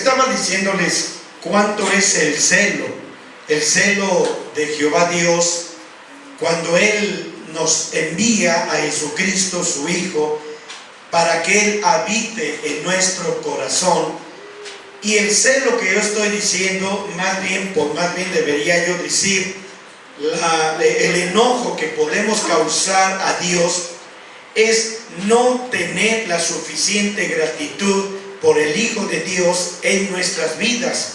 estaba diciéndoles cuánto es el celo de Jehová Dios, cuando Él nos envía a Jesucristo, su Hijo, para que Él habite en nuestro corazón. Y el celo que yo estoy diciendo, más bien debería yo decir, el enojo que podemos causar a Dios es no tener la suficiente gratitud por el Hijo de Dios en nuestras vidas.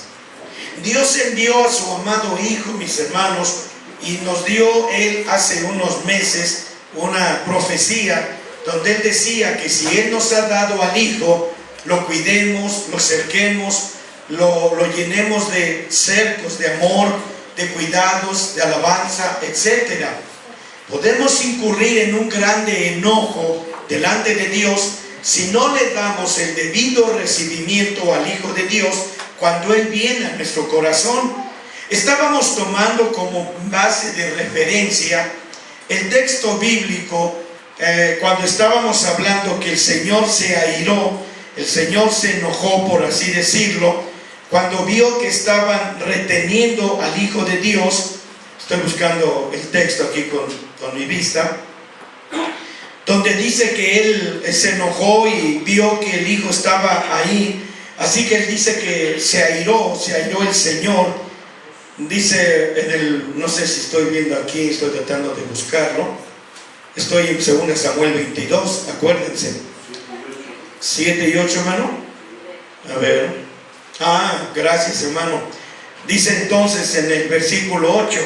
Dios envió a su amado Hijo, mis hermanos, y nos dio Él hace unos meses una profecía donde Él decía que si Él nos ha dado al Hijo, lo cuidemos, lo cerquemos, lo llenemos de cercos de amor, de cuidados, de alabanza, etc. Podemos incurrir en un grande enojo delante de Dios si no le damos el debido recibimiento al Hijo de Dios cuando Él viene a nuestro corazón. Estábamos tomando como base de referencia el texto bíblico cuando estábamos hablando que el Señor se airó, el Señor se enojó, por así decirlo, cuando vio que estaban reteniendo al Hijo de Dios. Estoy buscando el texto aquí con mi vista, donde dice que Él se enojó y vio que el Hijo estaba ahí. Así que Él dice que se airó el Señor. Dice no sé si estoy viendo aquí, estoy tratando de buscarlo. Estoy en 2 Samuel 22, acuérdense. 7 y 8, hermano. A ver. Gracias, hermano. Dice entonces en el versículo 8: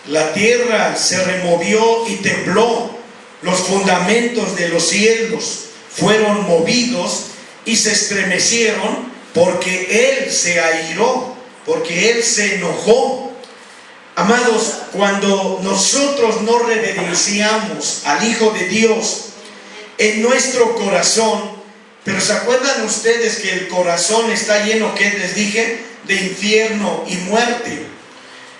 la tierra se removió y tembló, los fundamentos de los cielos fueron movidos y se estremecieron, porque Él se airó, porque Él se enojó. Amados, cuando nosotros no reverenciamos al Hijo de Dios en nuestro corazón, pero ¿se acuerdan ustedes que el corazón está lleno, que les dije, de infierno y muerte?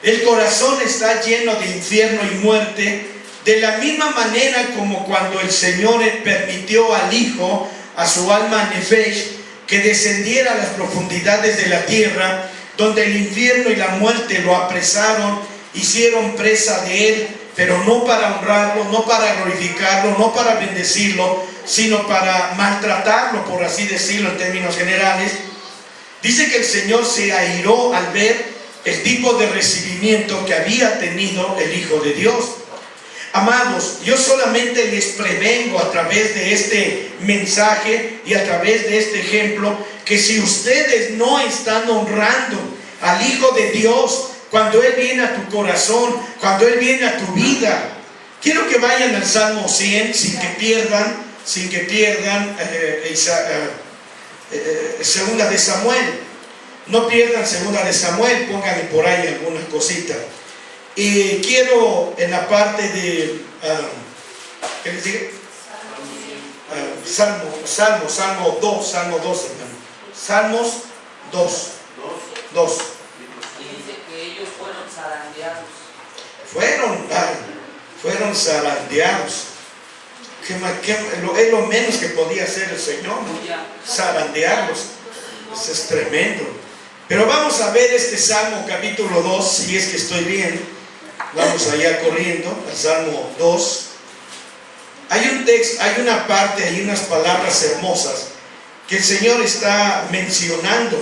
El corazón está lleno de infierno y muerte, de la misma manera como cuando el Señor permitió al Hijo, a su alma Nefesh, que descendiera a las profundidades de la tierra, donde el infierno y la muerte lo apresaron, hicieron presa de Él, pero no para honrarlo, no para glorificarlo, no para bendecirlo, sino para maltratarlo, por así decirlo en términos generales. Dice que el Señor se airó al ver el tipo de recibimiento que había tenido el Hijo de Dios. Amados, yo solamente les prevengo a través de este mensaje y a través de este ejemplo, que si ustedes no están honrando al Hijo de Dios cuando Él viene a tu corazón, cuando Él viene a tu vida, quiero que vayan al Salmo 100 sin que pierdan Segunda de Samuel. No pierdan Segunda de Samuel, pónganle por ahí algunas cositas. Y quiero en la parte de ¿qué les dije? Salmo 2, hermano. Salmos 2. Y dice que ellos fueron zarandeados. Fueron zarandeados. Es lo menos que podía hacer el Señor, ¿no? Zarandearlos. Eso es tremendo. Pero vamos a ver este Salmo capítulo 2, si es que estoy bien. Vamos allá corriendo al Salmo 2. Hay un texto, hay una parte, hay unas palabras hermosas que el Señor está mencionando,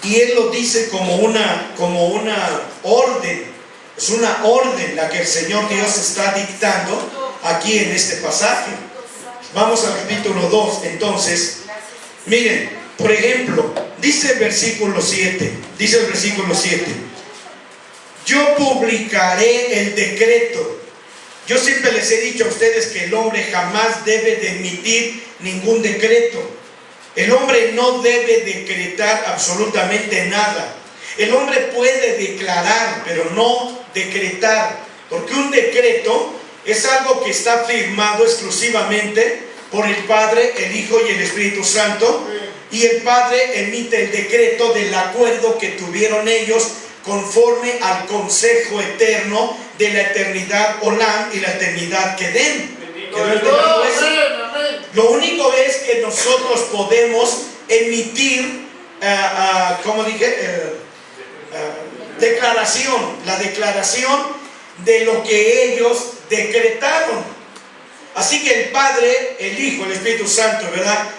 y Él lo dice como una orden. Es una orden la que el Señor Dios está dictando aquí en este pasaje. Vamos al capítulo 2. Entonces, miren, por ejemplo, dice el versículo 7, yo publicaré el decreto. Yo siempre les he dicho a ustedes que el hombre jamás debe de emitir ningún decreto. El hombre no debe decretar absolutamente nada. El hombre puede declarar, pero no decretar, porque un decreto es algo que está firmado exclusivamente por el Padre, el Hijo y el Espíritu Santo, y el Padre emite el decreto del acuerdo que tuvieron ellos conforme al consejo eterno de la eternidad Olam y la eternidad Kedem. Lo único es que nosotros podemos emitir como dije, declaración, la declaración de lo que ellos decretaron. Así que el Padre, el Hijo, el Espíritu Santo, ¿verdad?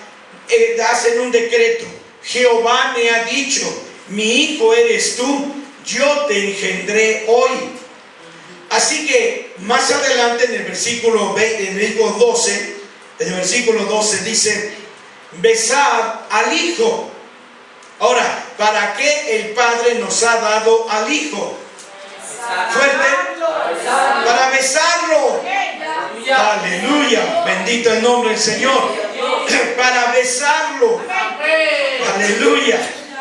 Hacen un decreto. Jehová me ha dicho, mi hijo eres tú, yo te engendré hoy. Así que más adelante en el versículo 12, en el versículo 12 dice, besad al Hijo. Ahora, ¿para qué el Padre nos ha dado al Hijo? Fuerte. Para besarlo. Aleluya. Bendito el nombre del Señor. Para besarlo. Aleluya.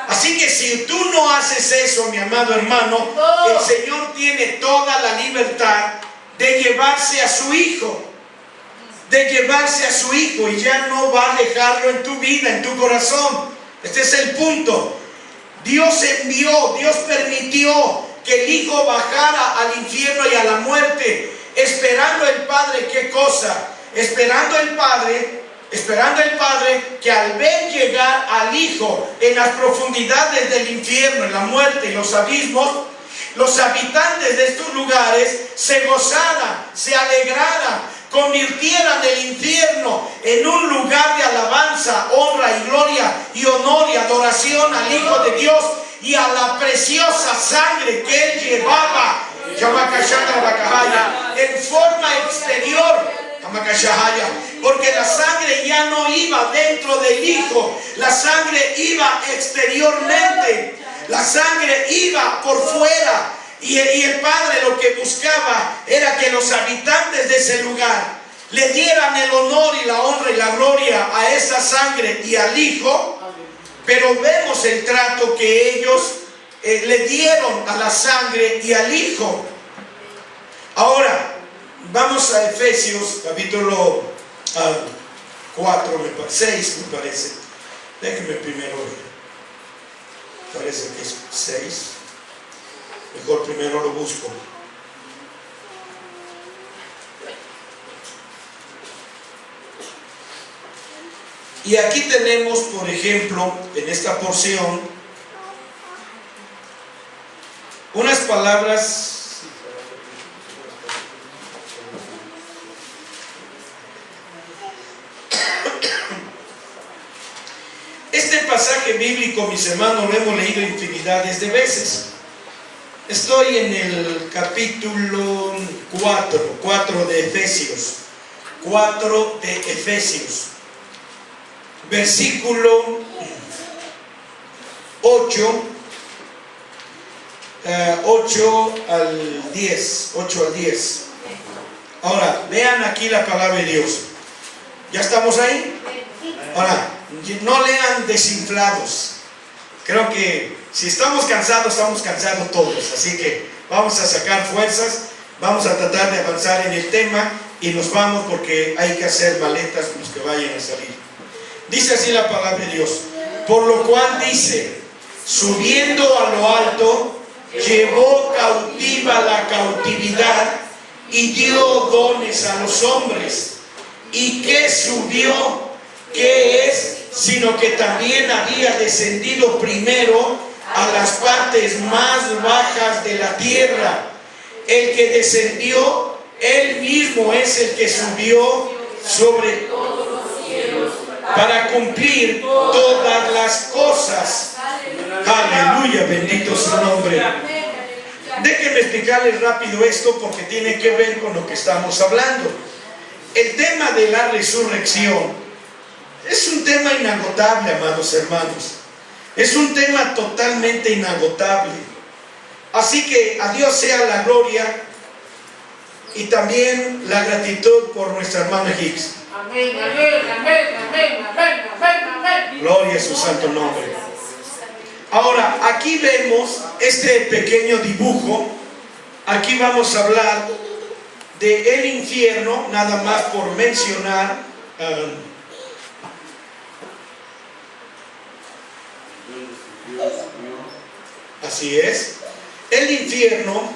Así que si tú no haces eso, mi amado hermano, el Señor tiene toda la libertad de llevarse a su Hijo. De llevarse a su Hijo y ya no va a dejarlo en tu vida, en tu corazón. Este es el punto. Dios envió, Dios permitió que el Hijo bajara al infierno y a la muerte, esperando el Padre, ¿qué cosa? Esperando el Padre que al ver llegar al Hijo en las profundidades del infierno, en la muerte y los abismos, los habitantes de estos lugares se gozaran, se alegraran, convirtieran el infierno en un lugar de alabanza, honra y gloria y honor y adoración al Hijo de Dios y a la preciosa sangre que Él llevaba en forma exterior, porque la sangre ya no iba dentro del Hijo, la sangre iba exteriormente, la sangre iba por fuera. Y el Padre lo que buscaba era que los habitantes de ese lugar le dieran el honor y la honra y la gloria a esa sangre y al Hijo. Pero vemos el trato que ellos le dieron a la sangre y al Hijo. Ahora, vamos a Efesios capítulo 6 me parece. Déjenme primero ver. Parece que es 6. Mejor primero lo busco. Y aquí tenemos, por ejemplo, en esta porción, unas palabras este pasaje bíblico, mis hermanos, lo hemos leído infinidades de veces. Estoy en el capítulo 4 de Efesios. 4 de Efesios. Versículo 8 al 10. Ahora, vean aquí la palabra de Dios. ¿Ya estamos ahí? Ahora, no lean desinflados. Creo que si estamos cansados todos. Así que vamos a sacar fuerzas, vamos a tratar de avanzar en el tema y nos vamos porque hay que hacer maletas los que vayan a salir. Dice así la palabra de Dios. Por lo cual dice, subiendo a lo alto, llevó cautiva la cautividad y dio dones a los hombres. ¿Y qué subió? ¿Qué es? Sino que también había descendido primero a las partes más bajas de la tierra. El que descendió, Él mismo es el que subió sobre todos los cielos para cumplir todas las cosas. Aleluya, bendito su nombre. Déjenme explicarles rápido esto porque tiene que ver con lo que estamos hablando. El tema de la resurrección es un tema inagotable, amados hermanos. Es un tema totalmente inagotable. Así que a Dios sea la gloria y también la gratitud por nuestra hermana Hicks. Amén, amén, amén, amén, amén, amén. Gloria a su santo nombre. Ahora, aquí vemos este pequeño dibujo. Aquí vamos a hablar de el infierno, nada más por mencionar. Así es, el infierno,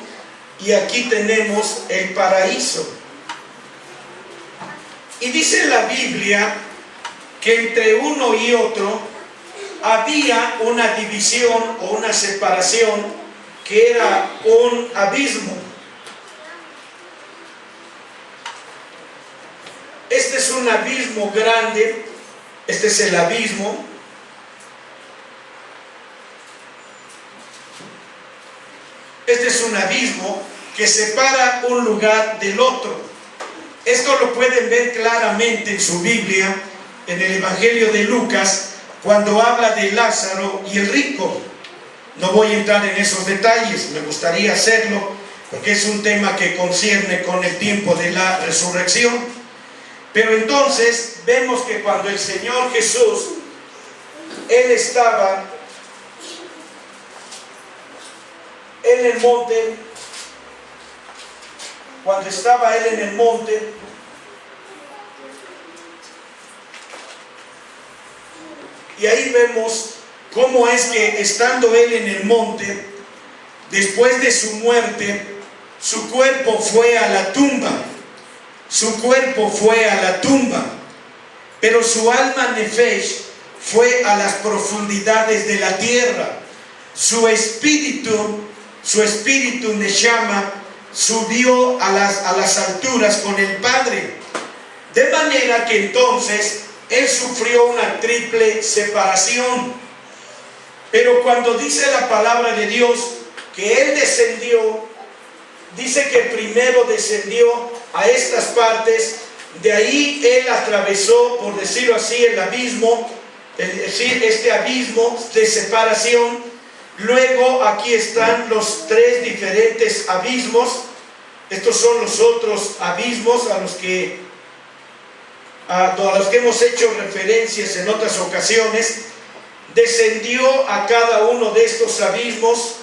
y aquí tenemos el paraíso. Y dice la Biblia que entre uno y otro había una división o una separación que era un abismo. Este es un abismo grande, este es el abismo. Este es un abismo que separa un lugar del otro. Esto lo pueden ver claramente en su Biblia, en el Evangelio de Lucas, cuando habla de Lázaro y el rico. No voy a entrar en esos detalles, me gustaría hacerlo, porque es un tema que concierne con el tiempo de la resurrección. Pero entonces vemos que cuando el Señor Jesús, Él estaba en el monte, cuando estaba Él en el monte, y ahí vemos cómo es que estando Él en el monte, después de su muerte, su cuerpo fue a la tumba. Su cuerpo fue a la tumba, pero su alma nefesh fue a las profundidades de la tierra. Su espíritu neshama, subió a las alturas con el Padre. De manera que entonces Él sufrió una triple separación. Pero cuando dice la palabra de Dios que Él descendió, dice que primero descendió a estas partes, de ahí Él atravesó, por decirlo así, el abismo, este abismo de separación. Luego aquí están los tres diferentes abismos. Estos son los otros abismos a los que hemos hecho referencias en otras ocasiones. Descendió a cada uno de estos abismos.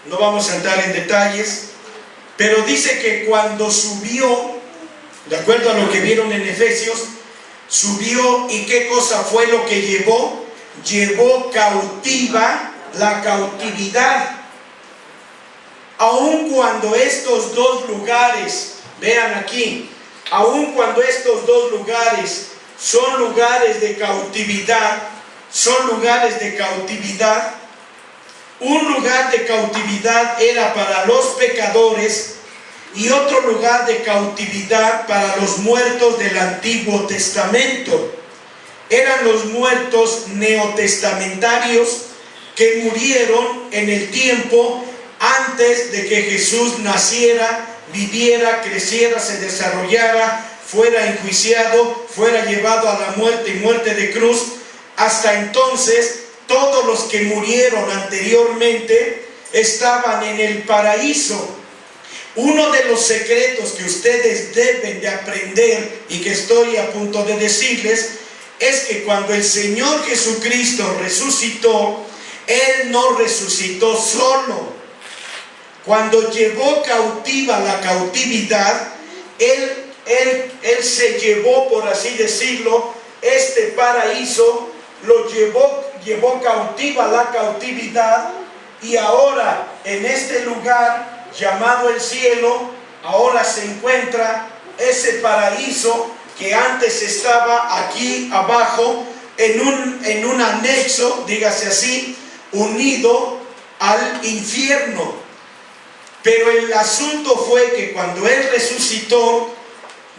No vamos a entrar en detalles, pero dice que cuando subió, de acuerdo a lo que vieron en Efesios, subió, y qué cosa fue lo que llevó. Llevó cautiva la cautividad. Aun cuando estos dos lugares, vean aquí, aun cuando estos dos lugares son lugares de cautividad, un lugar de cautividad era para los pecadores y otro lugar de cautividad para los muertos del Antiguo Testamento. Eran los muertos neotestamentarios que murieron en el tiempo antes de que Jesús naciera, viviera, creciera, se desarrollara, fuera enjuiciado, fuera llevado a la muerte y muerte de cruz. Hasta entonces, todos los que murieron anteriormente estaban en el paraíso. Uno de los secretos que ustedes deben de aprender y que estoy a punto de decirles es que cuando el Señor Jesucristo resucitó, Él no resucitó solo. Cuando llevó cautiva la cautividad, Él se llevó, por así decirlo, este paraíso, lo llevó cautiva la cautividad, y ahora en este lugar llamado el cielo, ahora se encuentra ese paraíso que antes estaba aquí abajo, en un anexo, dígase así, unido al infierno. Pero el asunto fue que cuando Él resucitó,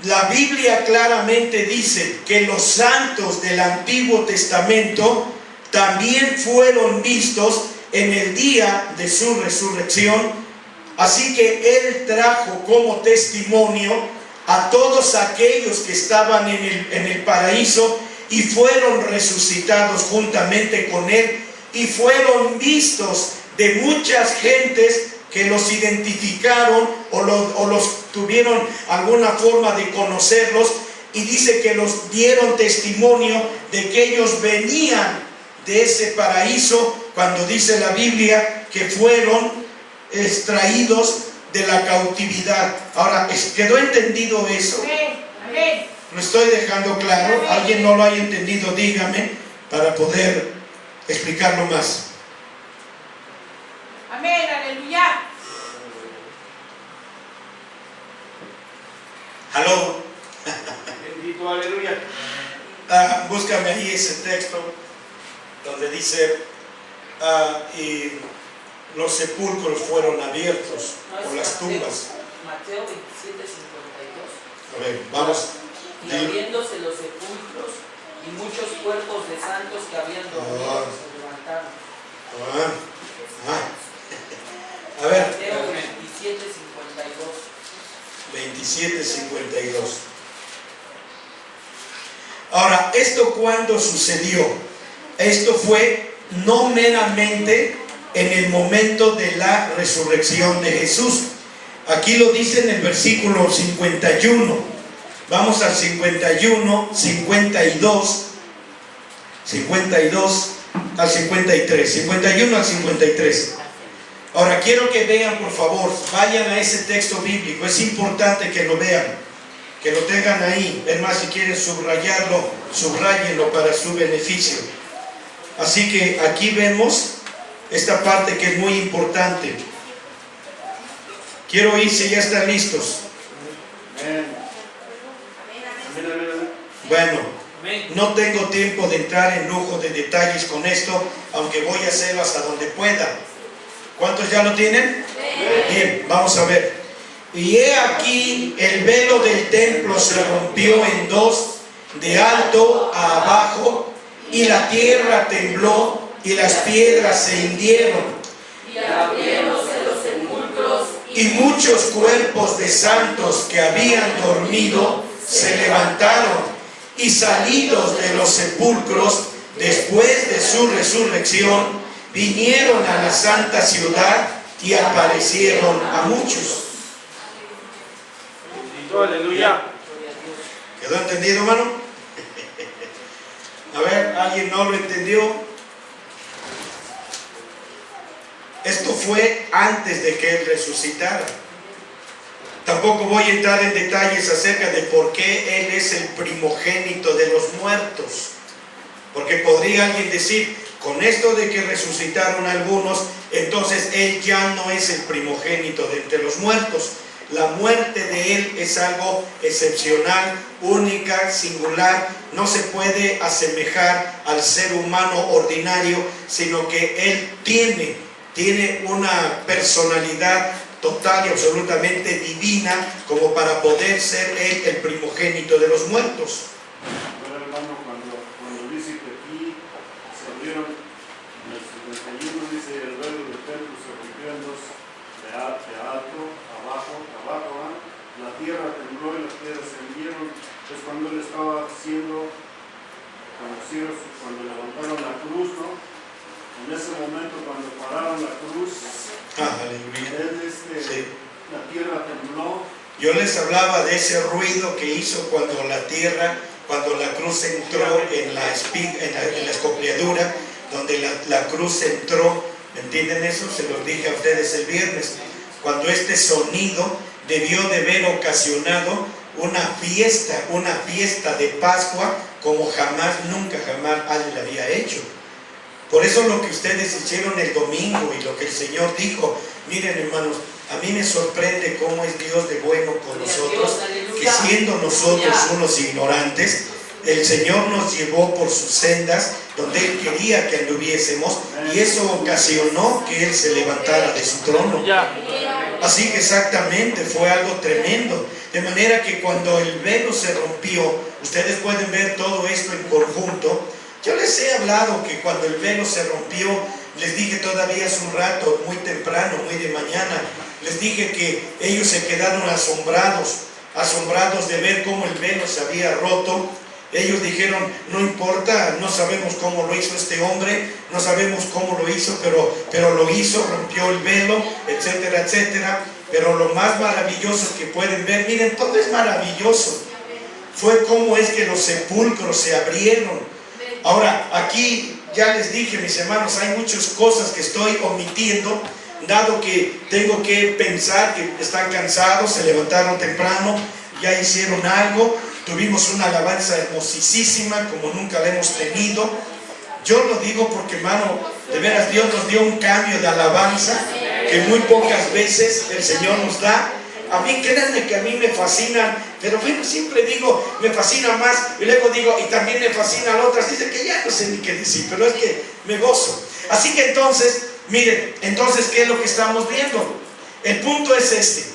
la Biblia claramente dice que los santos del Antiguo Testamento también fueron vistos en el día de su resurrección. Así que Él trajo como testimonio a todos aquellos que estaban en el paraíso y fueron resucitados juntamente con Él, y fueron vistos de muchas gentes que los identificaron o los tuvieron alguna forma de conocerlos, y dice que los dieron testimonio de que ellos venían de ese paraíso, cuando dice la Biblia que fueron extraídos de la cautividad. Ahora, ¿quedó entendido eso? Amén. ¿Lo estoy dejando claro? Amén. ¿Alguien no lo haya entendido? Dígame, para poder explicarlo más. Amén, aleluya. ¿Aló? aleluya. Búscame ahí ese texto donde dice, y los sepulcros fueron abiertos por las tumbas. Mateo 27:52. A ver, vamos. Y abriéndose los sepulcros y muchos cuerpos de santos que habían dormido se levantaron. A ver. Mateo 27:52. 27:52. Ahora, ¿esto cuándo sucedió? Esto fue no meramente en el momento de la resurrección de Jesús. Aquí lo dice en el versículo 51. Vamos al 51, 52 al 53. 51 al 53. Ahora quiero que vean, por favor, vayan a ese texto bíblico. Es importante que lo vean, que lo tengan ahí. Es más, si quieren subrayarlo, subrayenlo para su beneficio. Así que aquí vemos esta parte que es muy importante. Quiero oír si ya están listos. Bueno, no tengo tiempo de entrar en lujo de detalles con esto, aunque voy a hacerlo hasta donde pueda. ¿Cuántos ya lo tienen? Bien, vamos a ver. Y he aquí, el velo del templo se rompió en dos, de alto a abajo, y la tierra tembló, y las piedras se hundieron. Y abriéndose los sepulcros Y muchos cuerpos de santos que habían dormido se levantaron, y salidos de los sepulcros, después de su resurrección, vinieron a la santa ciudad y aparecieron a muchos. Aleluya. ¿Quedó entendido, hermano? A ver, ¿alguien no lo entendió? Esto fue antes de que Él resucitara. Tampoco voy a entrar en detalles acerca de por qué Él es el primogénito de los muertos. Porque podría alguien decir, con esto de que resucitaron algunos, entonces Él ya no es el primogénito de entre los muertos. La muerte de Él es algo excepcional, única, singular. No se puede asemejar al ser humano ordinario, sino que Él tiene una personalidad total y absolutamente divina como para poder ser Él el primogénito de los muertos. Bueno, hermano, cuando dice que aquí se abrieron, en el 51 dice el velo del templo se rompió en dos, de alto, abajo, la tierra tembló y las piedras se hundieron. Es cuando él estaba haciendo, cuando levantaron la cruz, ¿no? En ese momento, cuando pararon la cruz, Sí. la tierra tembló. Yo les hablaba de ese ruido que hizo cuando la cruz entró en la escopleadura, donde la cruz entró. ¿Entienden eso? Se los dije a ustedes el viernes. Cuando este sonido debió de haber ocasionado una fiesta de Pascua como nunca jamás alguien la había hecho. Por eso lo que ustedes hicieron el domingo y lo que el Señor dijo, miren hermanos, a mí me sorprende cómo es Dios de bueno con nosotros, que siendo nosotros unos ignorantes, el Señor nos llevó por sus sendas donde Él quería que anduviésemos, y eso ocasionó que Él se levantara de su trono. Así que exactamente fue algo tremendo. De manera que cuando el velo se rompió, ustedes pueden ver todo esto en conjunto. Yo les he hablado que cuando el velo se rompió, les dije todavía hace un rato, muy temprano, muy de mañana, les dije que ellos se quedaron asombrados de ver cómo el velo se había roto. Ellos dijeron, no importa, no sabemos cómo lo hizo este hombre, no sabemos cómo lo hizo, pero lo hizo, rompió el velo, etcétera, etcétera. Pero lo más maravilloso que pueden ver, miren, todo es maravilloso, fue cómo es que los sepulcros se abrieron. Ahora, aquí ya les dije, mis hermanos, hay muchas cosas que estoy omitiendo, dado que tengo que pensar que están cansados, se levantaron temprano, ya hicieron algo. Tuvimos una alabanza hermosísima como nunca la hemos tenido. Yo lo digo porque, hermano, de veras Dios nos dio un cambio de alabanza que muy pocas veces el Señor nos da. A mí, créanme que a mí me fascinan, pero bueno, siempre digo, me fascina más, y luego digo, y también me fascinan otras. Dice que ya no sé ni qué decir, pero es que me gozo. Así que entonces, miren, entonces, ¿qué es lo que estamos viendo? El punto es este.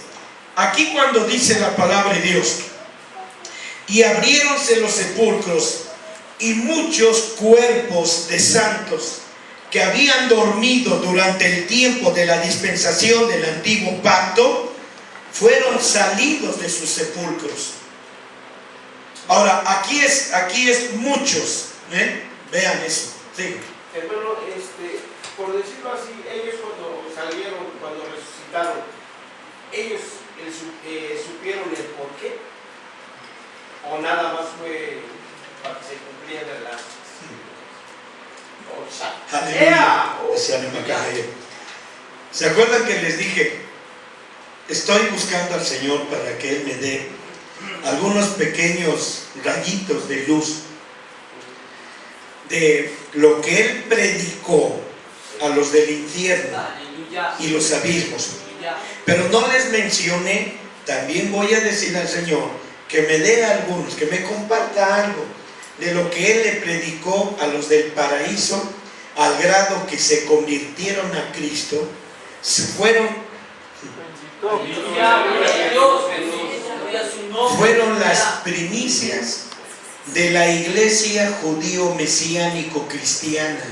Aquí cuando dice la palabra de Dios, y abriéronse los sepulcros, y muchos cuerpos de santos que habían dormido durante el tiempo de la dispensación del antiguo pacto, fueron salidos de sus sepulcros. Ahora, aquí es muchos, vean eso. Sí. Hermano, por decirlo así, ellos cuando salieron, cuando resucitaron, ellos supieron el por qué, o nada más fue para que se cumpliera la... Aleluya. ¿Se acuerdan que les dije? Estoy buscando al Señor para que Él me dé algunos pequeños rayitos de luz de lo que Él predicó a los del infierno y los abismos. Pero no les mencioné, también voy a decir al Señor que me dé algunos, que me comparta algo de lo que Él le predicó a los del paraíso, al grado que se convirtieron a Cristo, fueron las primicias de la iglesia judío mesiánico cristiana.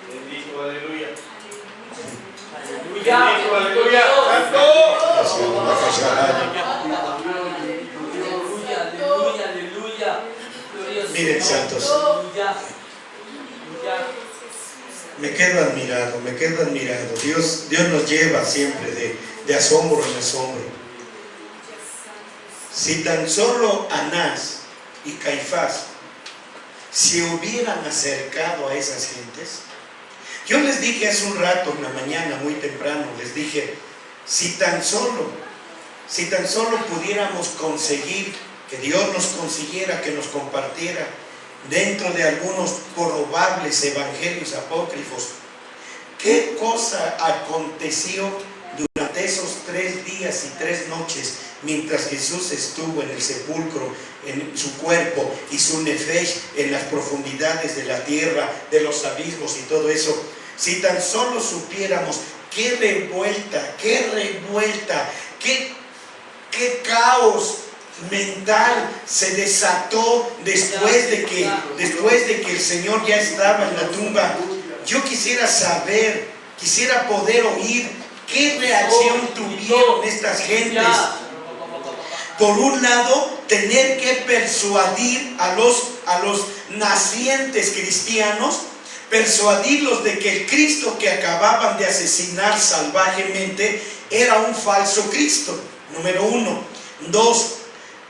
Bendito, aleluya. Aleluya. Miren, santos, me quedo admirado. Dios nos lleva siempre de asombro en asombro. Si tan solo Anás y Caifás se hubieran acercado a esas gentes, yo les dije hace un rato, en la mañana, muy temprano, les dije, si tan solo pudiéramos conseguir, que Dios nos consiguiera, que nos compartiera dentro de algunos probables evangelios apócrifos, ¿qué cosa aconteció durante esos 3 días y 3 noches mientras Jesús estuvo en el sepulcro, en su cuerpo y su nefesh en las profundidades de la tierra, de los abismos y todo eso? Si tan solo supiéramos qué revuelta, qué caos mental se desató después de que el Señor ya estaba en la tumba. Yo quisiera saber, quisiera poder oír qué reacción tuvieron estas gentes. Por un lado, tener que persuadir a los nacientes cristianos, persuadirlos de que el Cristo que acababan de asesinar salvajemente era un falso Cristo, número 1. 2,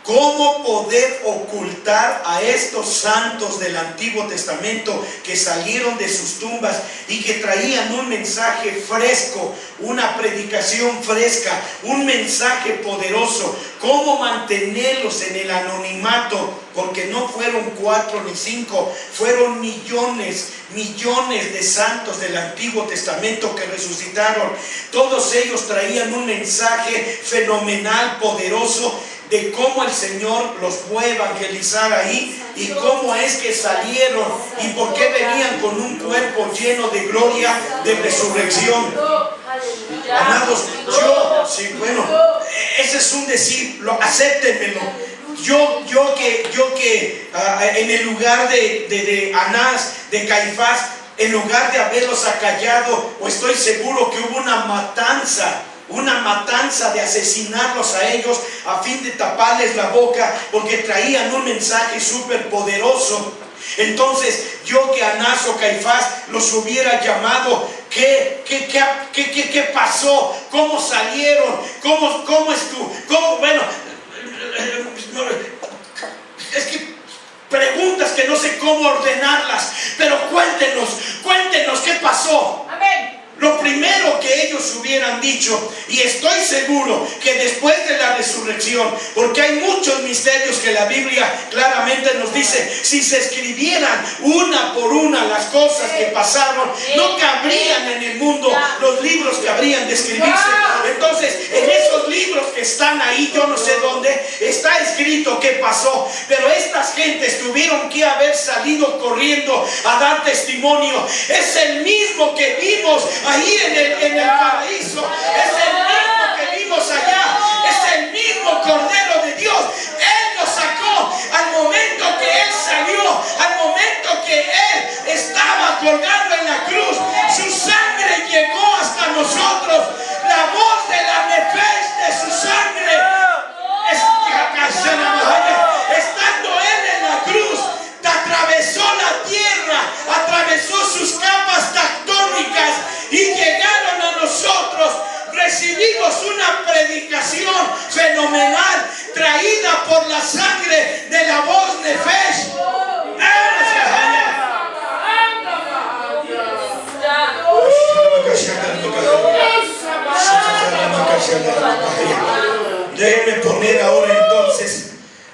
¿cómo poder ocultar a estos santos del Antiguo Testamento que salieron de sus tumbas y que traían un mensaje fresco, una predicación fresca, un mensaje poderoso? ¿Cómo mantenerlos en el anonimato? Porque no fueron 4 ni 5, fueron millones de santos del Antiguo Testamento que resucitaron. Todos ellos traían un mensaje fenomenal, poderoso, de cómo el Señor los fue a evangelizar ahí y cómo es que salieron y por qué venían con un cuerpo lleno de gloria, de resurrección. Amados, ese es un decir, acéptenmelo. Yo que en el lugar de Anás, de Caifás, en lugar de haberlos acallado, o estoy seguro que hubo una matanza de asesinarlos a ellos a fin de taparles la boca, porque traían un mensaje súper poderoso. Entonces, yo que Anás o Caifás los hubiera llamado, ¿qué pasó? ¿Cómo salieron? ¿Cómo estuvo? Bueno, es que preguntas que no sé cómo ordenarlas, pero cuéntenos qué pasó. Amén. Lo primero que ellos hubieran dicho, y estoy seguro que después de la resurrección, porque hay muchos misterios que la Biblia claramente nos dice, si se escribieran una por una las cosas que pasaron, no cabrían en el mundo los libros que habrían de escribirse. Entonces, en esos libros que están ahí, yo no sé dónde, está escrito qué pasó. Pero estas gentes tuvieron que haber salido corriendo a dar testimonio. Es el mismo que vimos ahí en el paraíso. Es el mismo que vimos allá. Es el mismo Cordero de Dios. Él nos sacó al momento que Él salió, al momento que Él estaba colgado en la cruz. Su sangre llegó hasta nosotros. La voz de la nefesh de su sangre, estando Él en la cruz, atravesó la tierra, atravesó sus capas tectónicas y llegaron a nosotros. Recibimos una predicación fenomenal traída por la sangre de la voz nefesh.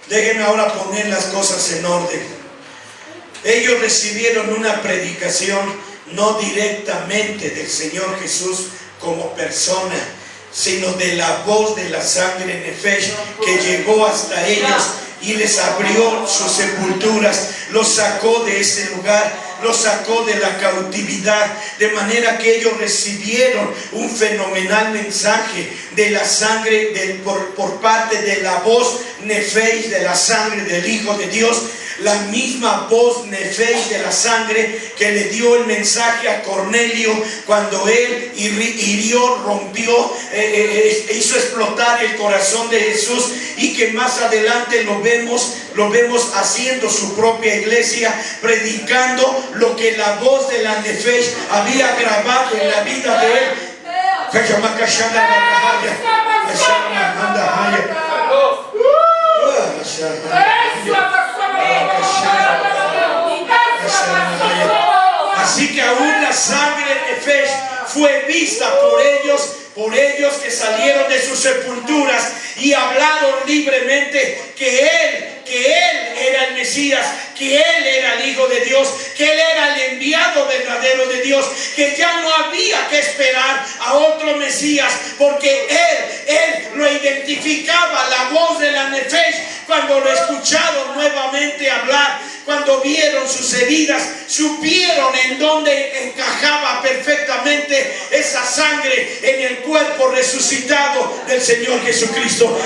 Déjenme ahora poner las cosas en orden. Ellos recibieron una predicación no directamente del Señor Jesús como persona, sino de la voz de la sangre nefesh que llegó hasta ellos y les abrió sus sepulturas, los sacó de ese lugar, los sacó de la cautividad, de manera que ellos recibieron un fenomenal mensaje de la sangre por parte de la voz nefesh de la sangre del Hijo de Dios. La misma voz nefesh de la sangre que le dio el mensaje a Cornelio cuando él hirió, rompió, hizo explotar el corazón de Jesús, y que más adelante lo vemos haciendo su propia iglesia, predicando lo que la voz de la nefesh había grabado en la vida de él. Así que aún la sangre nefesh fue vista por ellos que salieron de sus sepulturas y hablaron libremente que Él era el Mesías, que Él era el Hijo de Dios, que Él era el enviado verdadero de Dios, que ya no había que esperar a otro Mesías, porque Él lo identificaba, la voz de la nefesh, cuando lo escucharon nuevamente hablar, cuando vieron sus heridas, supieron en dónde encajaba perfectamente esa sangre en el cuerpo resucitado del Señor Jesucristo.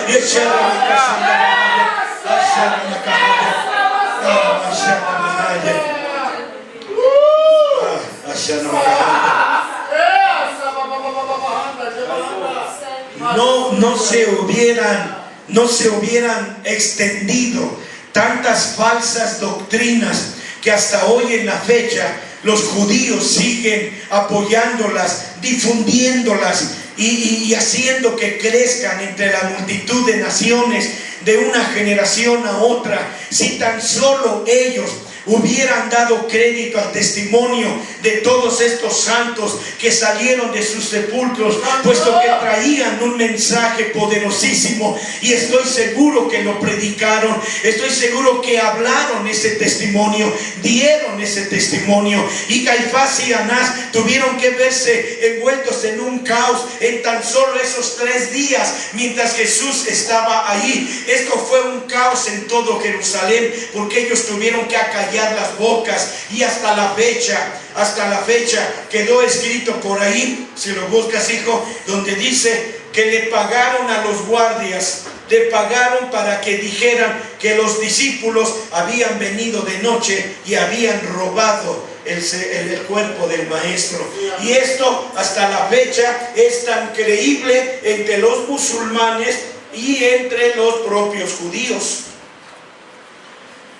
No se hubieran extendido tantas falsas doctrinas que hasta hoy en la fecha los judíos siguen apoyándolas, difundiéndolas y haciendo que crezcan entre la multitud de naciones de una generación a otra. Si tan solo ellos hubieran dado crédito al testimonio de todos estos santos que salieron de sus sepulcros, puesto que traían un mensaje poderosísimo, y estoy seguro que lo predicaron, estoy seguro que hablaron ese testimonio, dieron ese testimonio, y Caifás y Anás tuvieron que verse envueltos en un caos en tan solo esos 3 días mientras Jesús estaba ahí. Esto fue un caos en todo Jerusalén, porque ellos tuvieron que acallar las bocas, y hasta la fecha quedó escrito por ahí, si lo buscas, hijo, donde dice que le pagaron a los guardias, le pagaron para que dijeran que los discípulos habían venido de noche y habían robado el cuerpo del maestro. Y esto hasta la fecha es tan creíble entre los musulmanes y entre los propios judíos.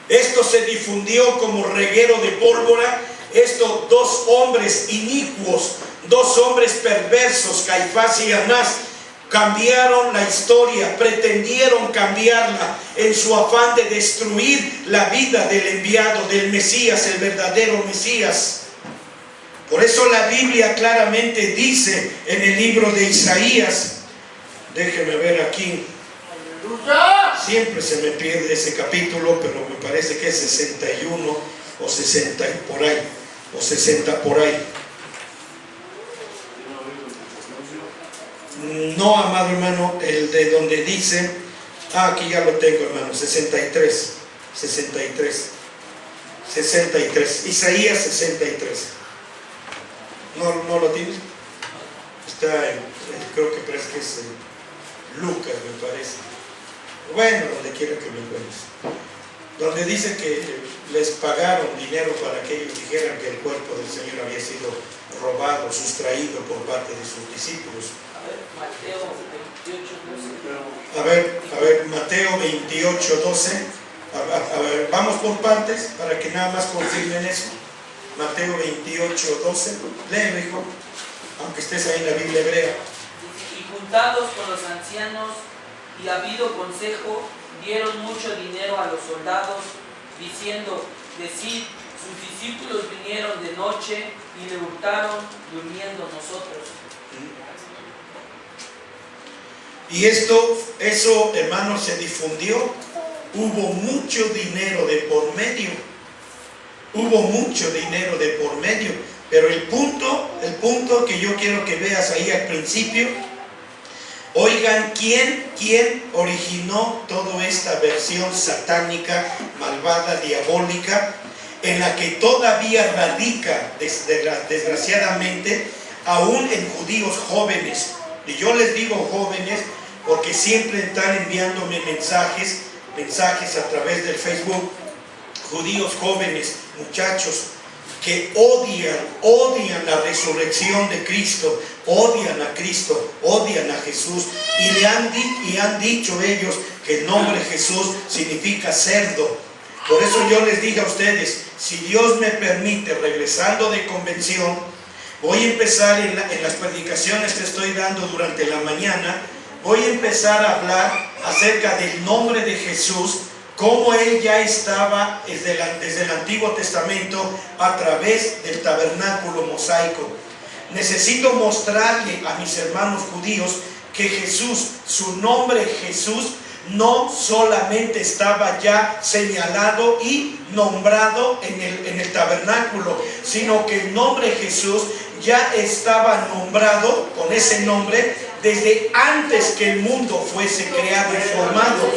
Esto se difundió como reguero de pólvora. Estos 2 hombres inicuos, 2 hombres perversos, Caifás y Anás, cambiaron la historia, pretendieron cambiarla en su afán de destruir la vida del enviado, del Mesías, el verdadero Mesías. Por eso la Biblia claramente dice en el libro de Isaías, déjeme ver aquí, siempre se me pierde ese capítulo, pero me parece que es 61 o 60 por ahí, o 60 por ahí. No, amado hermano, el de donde dice, aquí ya lo tengo, hermano, 63, Isaías 63. ¿No lo tienes? Está en, creo que parece que es Lucas, me parece. Bueno, donde quiera que lo encuentres. Donde dice que les pagaron dinero para que ellos dijeran que el cuerpo del Señor había sido robado, sustraído por parte de sus discípulos. Mateo 28, 12. A ver, Mateo 28, 12. A ver, vamos por partes para que nada más confirmen eso. Mateo 28, 12. Léelo, hijo, aunque estés ahí en la Biblia hebrea. Y juntados con los ancianos y habido consejo, dieron mucho dinero a los soldados, diciendo, decid, sus discípulos vinieron de noche y le hurtaron durmiendo nosotros. Y eso, hermanos, se difundió. Hubo mucho dinero de por medio. Hubo mucho dinero de por medio. Pero el punto que yo quiero que veas ahí al principio, oigan, ¿quién originó toda esta versión satánica, malvada, diabólica, en la que todavía radica, desgraciadamente, aún en judíos jóvenes? Y yo les digo jóvenes porque siempre están enviándome mensajes a través del Facebook, judíos jóvenes, muchachos, que odian la resurrección de Cristo, odian a Cristo, odian a Jesús, y han dicho ellos que el nombre Jesús significa cerdo. Por eso yo les dije a ustedes, si Dios me permite, regresando de convención, voy a empezar en las predicaciones que estoy dando durante la mañana, voy a empezar a hablar acerca del nombre de Jesús, cómo Él ya estaba desde el Antiguo Testamento a través del tabernáculo mosaico. Necesito mostrarle a mis hermanos judíos que Jesús, su nombre Jesús, no solamente estaba ya señalado y nombrado en el tabernáculo, sino que el nombre Jesús ya estaba nombrado con ese nombre desde antes que el mundo fuese creado y formado.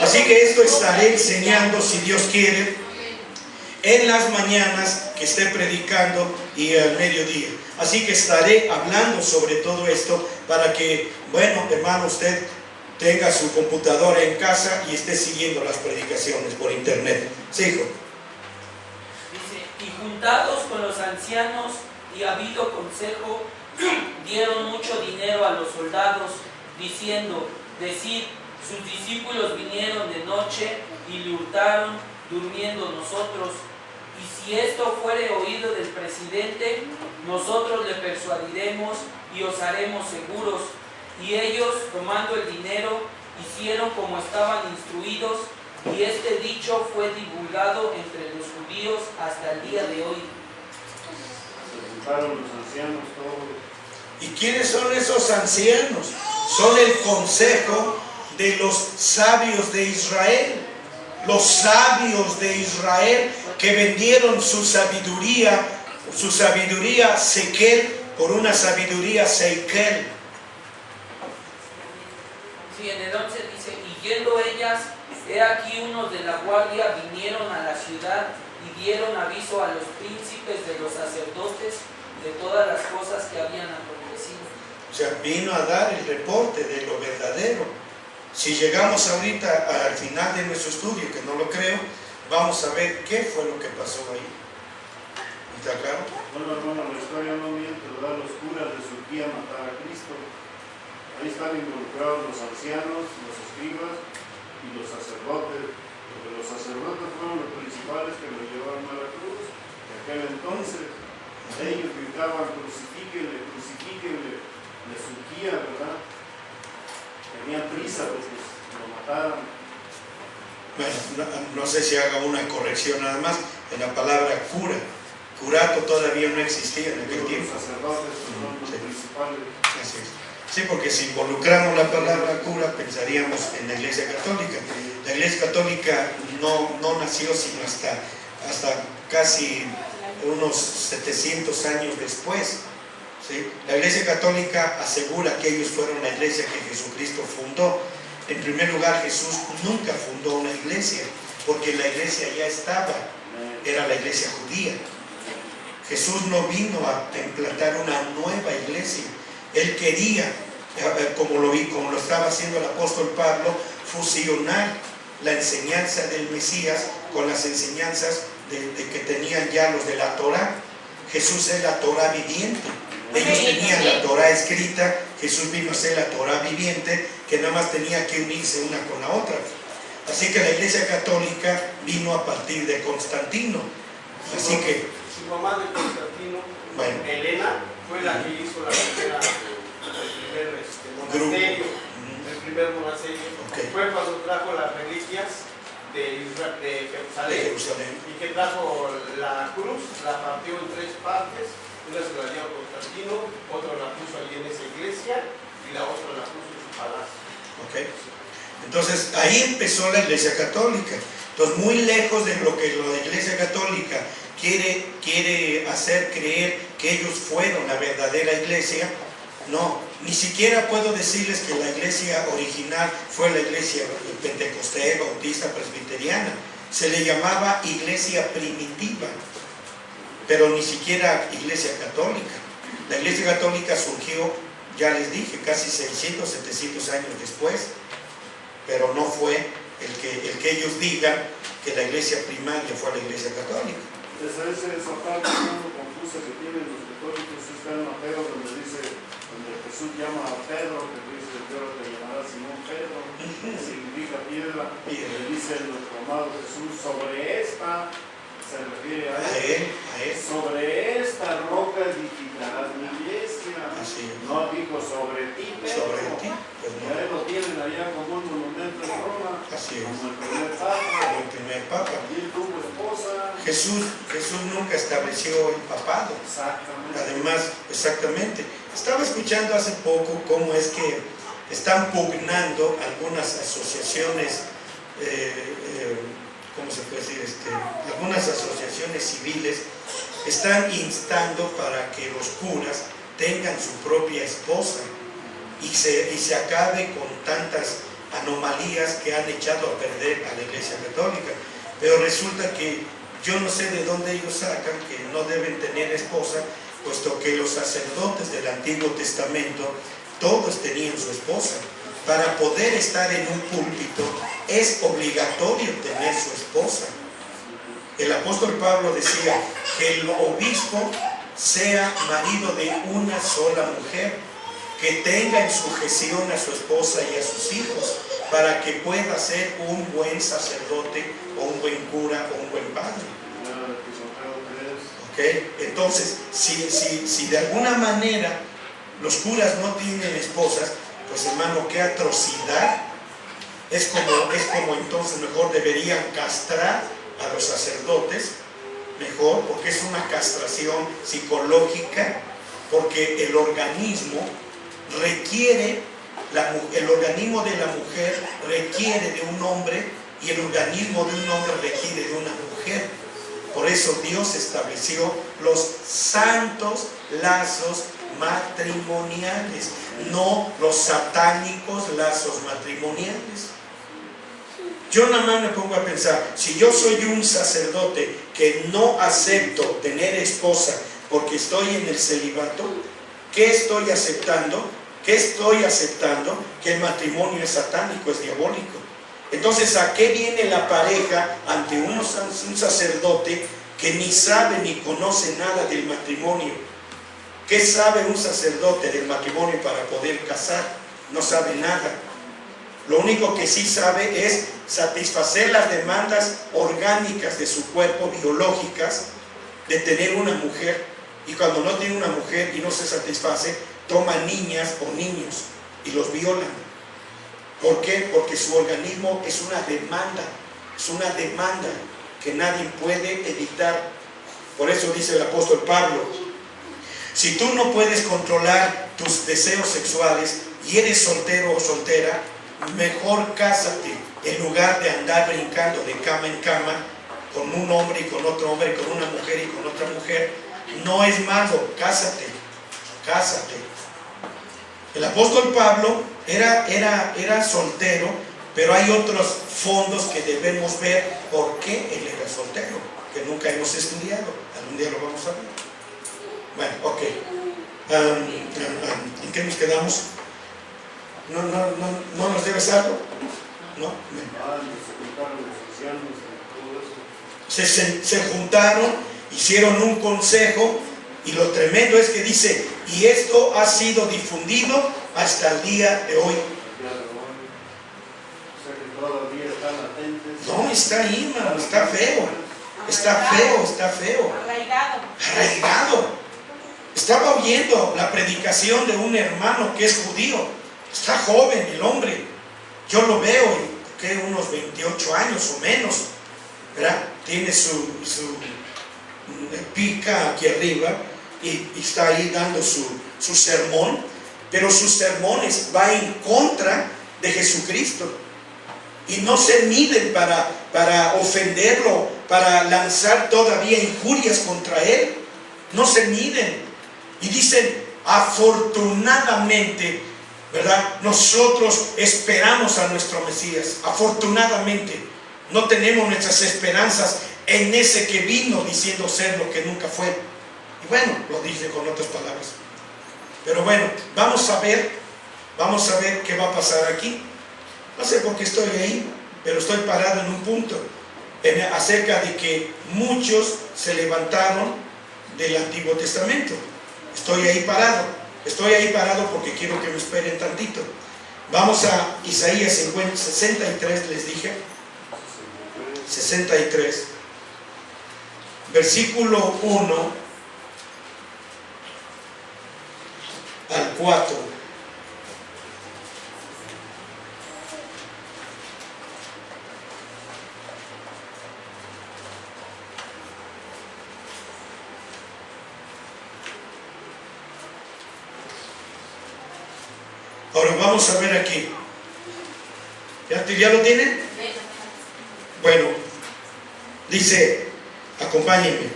Así que esto estaré enseñando, si Dios quiere, en las mañanas que esté predicando y al mediodía. Así que estaré hablando sobre todo esto para que, bueno, hermano, usted tenga su computadora en casa y esté siguiendo las predicaciones por internet. Sí, hijo. Dice, y juntados con los ancianos y habido consejo, dieron mucho dinero a los soldados, diciendo, decid, sus discípulos vinieron de noche y le hurtaron durmiendo nosotros. Y si esto fuere oído del presidente, nosotros le persuadiremos y os haremos seguros. Y ellos, tomando el dinero, hicieron como estaban instruidos, y este dicho fue divulgado entre los judíos hasta el día de hoy. Se juntaron los ancianos todos. ¿Y quiénes son esos ancianos? Son el consejo de los sabios de Israel. Los sabios de Israel que vendieron su sabiduría sequel por una sabiduría seikel. Sí, en el 11 dice, y yendo ellas, he aquí unos de la guardia vinieron a la ciudad y dieron aviso a los príncipes de los sacerdotes de todas las cosas que habían acontecido. O sea, vino a dar el reporte de lo verdadero. Si llegamos ahorita al final de nuestro estudio, que no lo creo, vamos a ver qué fue lo que pasó ahí. ¿Está claro? Bueno, hermano, la historia no miente, ¿verdad? Los curas de Turquía matar a Cristo. Ahí están involucrados los ancianos, los escribas y los sacerdotes. Porque los sacerdotes fueron los principales que lo llevaron a la cruz. En aquel entonces, ellos gritaban, crucifíquenle, crucifíquenle, le surgían, ¿verdad? Tenían prisa porque lo mataran. Bueno, no sé si haga una corrección nada más. En la palabra cura, curato todavía no existía en aquel tiempo. Los sacerdotes son los Sí. principales. Así es. Sí, porque si involucramos la palabra cura, pensaríamos en la Iglesia Católica. La Iglesia Católica no nació sino hasta casi unos 700 años después. ¿sí? La Iglesia Católica asegura que ellos fueron la iglesia que Jesucristo fundó. En primer lugar, Jesús nunca fundó una iglesia, porque la iglesia ya estaba, era la iglesia judía. Jesús no vino a implantar una nueva iglesia. Él quería, como lo estaba haciendo el apóstol Pablo, fusionar la enseñanza del Mesías con las enseñanzas de que tenían ya los de la Torá. Jesús es la Torá viviente. Ellos tenían la Torá escrita, Jesús vino a ser la Torá viviente, que nada más tenía que unirse una con la otra. Así que la Iglesia Católica vino a partir de Constantino. Así que su mamá de Constantino, bueno, Elena, fue la que hizo el primer monasterio. El primer monasterio. Okay. Fue cuando trajo las reliquias de Jerusalén, y que trajo la cruz, la partió en 3 partes. Una se la dio a Constantino, otra la puso allí en esa iglesia y la otra la puso en su palacio. Okay. Entonces ahí empezó la Iglesia Católica. Entonces, muy lejos de lo que la Iglesia Católica quiere hacer creer que ellos fueron la verdadera iglesia, no, ni siquiera puedo decirles que la iglesia original fue la iglesia pentecostés, bautista, presbiteriana. Se le llamaba iglesia primitiva, pero ni siquiera iglesia católica. La iglesia católica surgió, ya les dije, casi 600, 700 años después, pero no fue el que ellos digan que la iglesia primaria fue la iglesia católica. Esa parte confusa que tienen los católicos está en Mateo, donde Jesús llama a Pedro, que dice: Pedro te llamará Simón Pedro, que significa piedra. Le dice nuestro amado Jesús: sobre esta, se refiere a él. Sobre esta roca edificarás mi iglesia. No dijo sobre ti, Pedro. Sobre ti, pues no. Ya lo tienen allá como un monumento en Roma. Así es. Como el primer papa. El primer papa. Y tuvo esposa. Jesús nunca estableció el papado. Exactamente. Además, exactamente. Estaba escuchando hace poco cómo es que están pugnando algunas asociaciones, ¿cómo se puede decir? Algunas asociaciones civiles están instando para que los curas tengan su propia esposa y se acabe con tantas anomalías que han echado a perder a la Iglesia Católica. Pero resulta que yo no sé de dónde ellos sacan que no deben tener esposa, puesto que los sacerdotes del Antiguo Testamento todos tenían su esposa. Para poder estar en un púlpito es obligatorio tener su esposa. El apóstol Pablo decía que el obispo sea marido de una sola mujer, que tenga en sujeción a su esposa y a sus hijos, para que pueda ser un buen sacerdote o un buen cura o un buen padre. ¿Okay? Entonces, si de alguna manera los curas no tienen esposas, pues hermano, qué atrocidad. Es como entonces mejor deberían castrar a los sacerdotes, mejor, porque es una castración psicológica, porque el organismo requiere, el organismo de la mujer requiere de un hombre y el organismo de un hombre requiere de una mujer. Por eso Dios estableció los santos lazos matrimoniales, no los satánicos lazos matrimoniales. Yo nada más me pongo a pensar, si yo soy un sacerdote que no acepto tener esposa porque estoy en el celibato, ¿qué estoy aceptando? ¿Qué estoy aceptando? Que el matrimonio es satánico, es diabólico. Entonces, ¿a qué viene la pareja ante un sacerdote que ni sabe ni conoce nada del matrimonio? ¿Qué sabe un sacerdote del matrimonio para poder casar? No sabe nada. Lo único que sí sabe es satisfacer las demandas orgánicas de su cuerpo, biológicas, de tener una mujer. Y cuando no tiene una mujer y no se satisface, toma niñas o niños y los violan. ¿Por qué? Porque su organismo es una demanda que nadie puede evitar. Por eso dice el apóstol Pablo: si tú no puedes controlar tus deseos sexuales y eres soltero o soltera, mejor cásate en lugar de andar brincando de cama en cama con un hombre y con otro hombre, con una mujer y con otra mujer. No es malo, cásate. cásate. El apóstol Pablo era soltero, pero hay otros fondos que debemos ver por qué él era soltero, que nunca hemos estudiado. Algún día lo vamos a ver. Bueno, ok. ¿En qué nos quedamos? ¿No nos debes algo? ¿No? Se juntaron, hicieron un consejo, y lo tremendo es que dice, y esto ha sido difundido hasta el día de hoy. No, está ahí, hermano, está feo. Está feo. Arraigado. Estaba oyendo la predicación de un hermano que es judío. Está joven el hombre. Yo lo veo, que unos 28 años o menos, ¿verdad? Tiene su pica aquí arriba y está ahí dando su sermón, pero sus sermones va en contra de Jesucristo. Y no se miden para ofenderlo, para lanzar todavía injurias contra él. No se miden. Y dicen, afortunadamente, ¿verdad? Nosotros esperamos a nuestro Mesías. Afortunadamente, no tenemos nuestras esperanzas en ese que vino diciendo ser lo que nunca fue. Y bueno, lo dice con otras palabras. Pero bueno, vamos a ver qué va a pasar aquí. No sé por qué estoy ahí, pero estoy parado en un punto acerca de que muchos se levantaron del Antiguo Testamento. Estoy ahí parado porque quiero que me esperen tantito. Vamos a Isaías 63, les dije. 63, versículo 1 al 4. Ahora vamos a ver aquí. ¿Ya lo tienen? Bueno, dice, acompáñenme.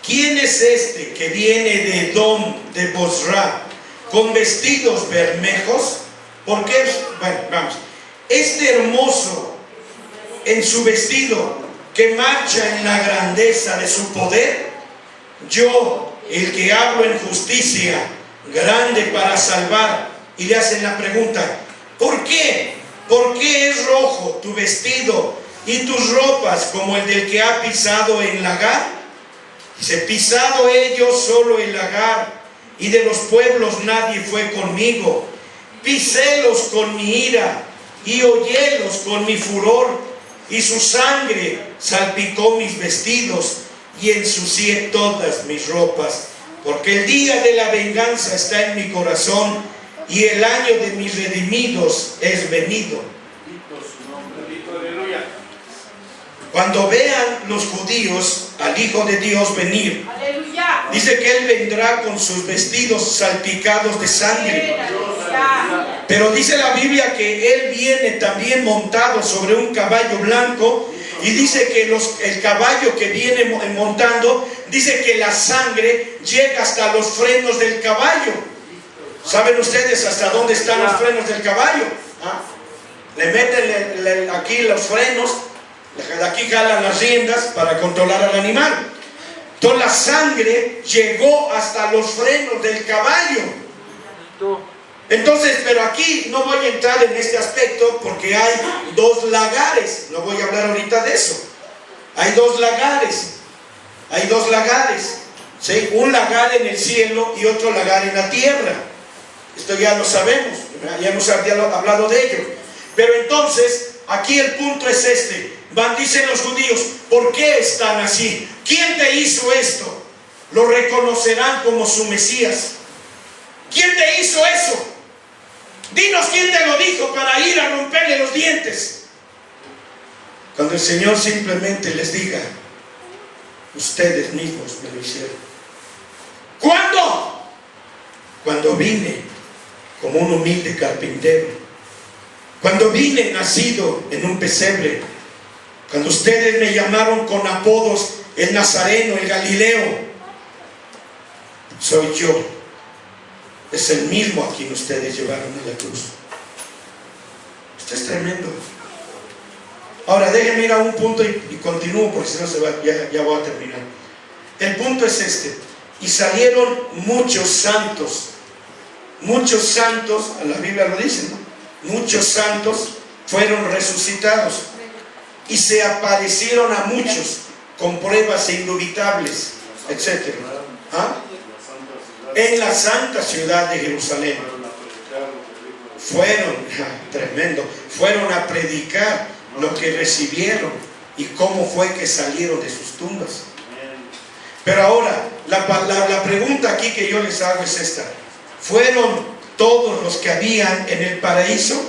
¿Quién es este que viene de Edom, de Bosra, con vestidos bermejos? Porque, bueno, vamos. Este hermoso en su vestido, que marcha en la grandeza de su poder. Yo, el que hablo en justicia, grande para salvar. Y le hacen la pregunta, ¿por qué? ¿Por qué es rojo tu vestido y tus ropas como el del que ha pisado el lagar? Dice, pisado ellos solo el lagar, y de los pueblos nadie fue conmigo. Pisélos con mi ira y hollélos con mi furor, y su sangre salpicó mis vestidos y ensucié todas mis ropas. Porque el día de la venganza está en mi corazón, y el año de mis redimidos es venido. Cuando vean los judíos al Hijo de Dios venir, dice que Él vendrá con sus vestidos salpicados de sangre. Pero dice la Biblia que Él viene también montado sobre un caballo blanco. Y dice que el caballo que viene montando, dice que la sangre llega hasta los frenos del caballo. ¿Saben ustedes hasta dónde están los frenos del caballo? ¿Ah? Le meten aquí los frenos, de aquí jalan las riendas para controlar al animal. Entonces la sangre llegó hasta los frenos del caballo. Entonces, pero aquí no voy a entrar en este aspecto porque hay dos lagares. No voy a hablar ahorita de eso. Hay dos lagares. ¿Sí? Un lagar en el cielo y otro lagar en la tierra. Esto ya lo sabemos, ya nos había hablado de ello. Pero entonces, aquí el punto es este. Dicen los judíos, ¿por qué están así? ¿Quién te hizo esto? Lo reconocerán como su Mesías. ¿Quién te hizo eso? Dinos quién te lo dijo para ir a romperle los dientes. Cuando el Señor simplemente les diga, ustedes mismos me lo hicieron. ¿Cuándo? Cuando vine como un humilde carpintero, cuando vine nacido en un pesebre, cuando ustedes me llamaron con apodos el Nazareno, el Galileo, soy yo. es el mismo a quien ustedes llevaron a la cruz. Esto es tremendo. Ahora déjenme ir a un punto y continúo, porque si no ya voy a terminar. El punto es este: y salieron muchos santos, la Biblia lo dice, ¿no? Muchos santos fueron resucitados y se aparecieron a muchos con pruebas indubitables, etc. ¿Ah? En la santa ciudad de Jerusalén. Fueron a predicar lo que recibieron y cómo fue que salieron de sus tumbas. Pero ahora, la pregunta aquí que yo les hago es esta: ¿fueron todos los que habían en el paraíso?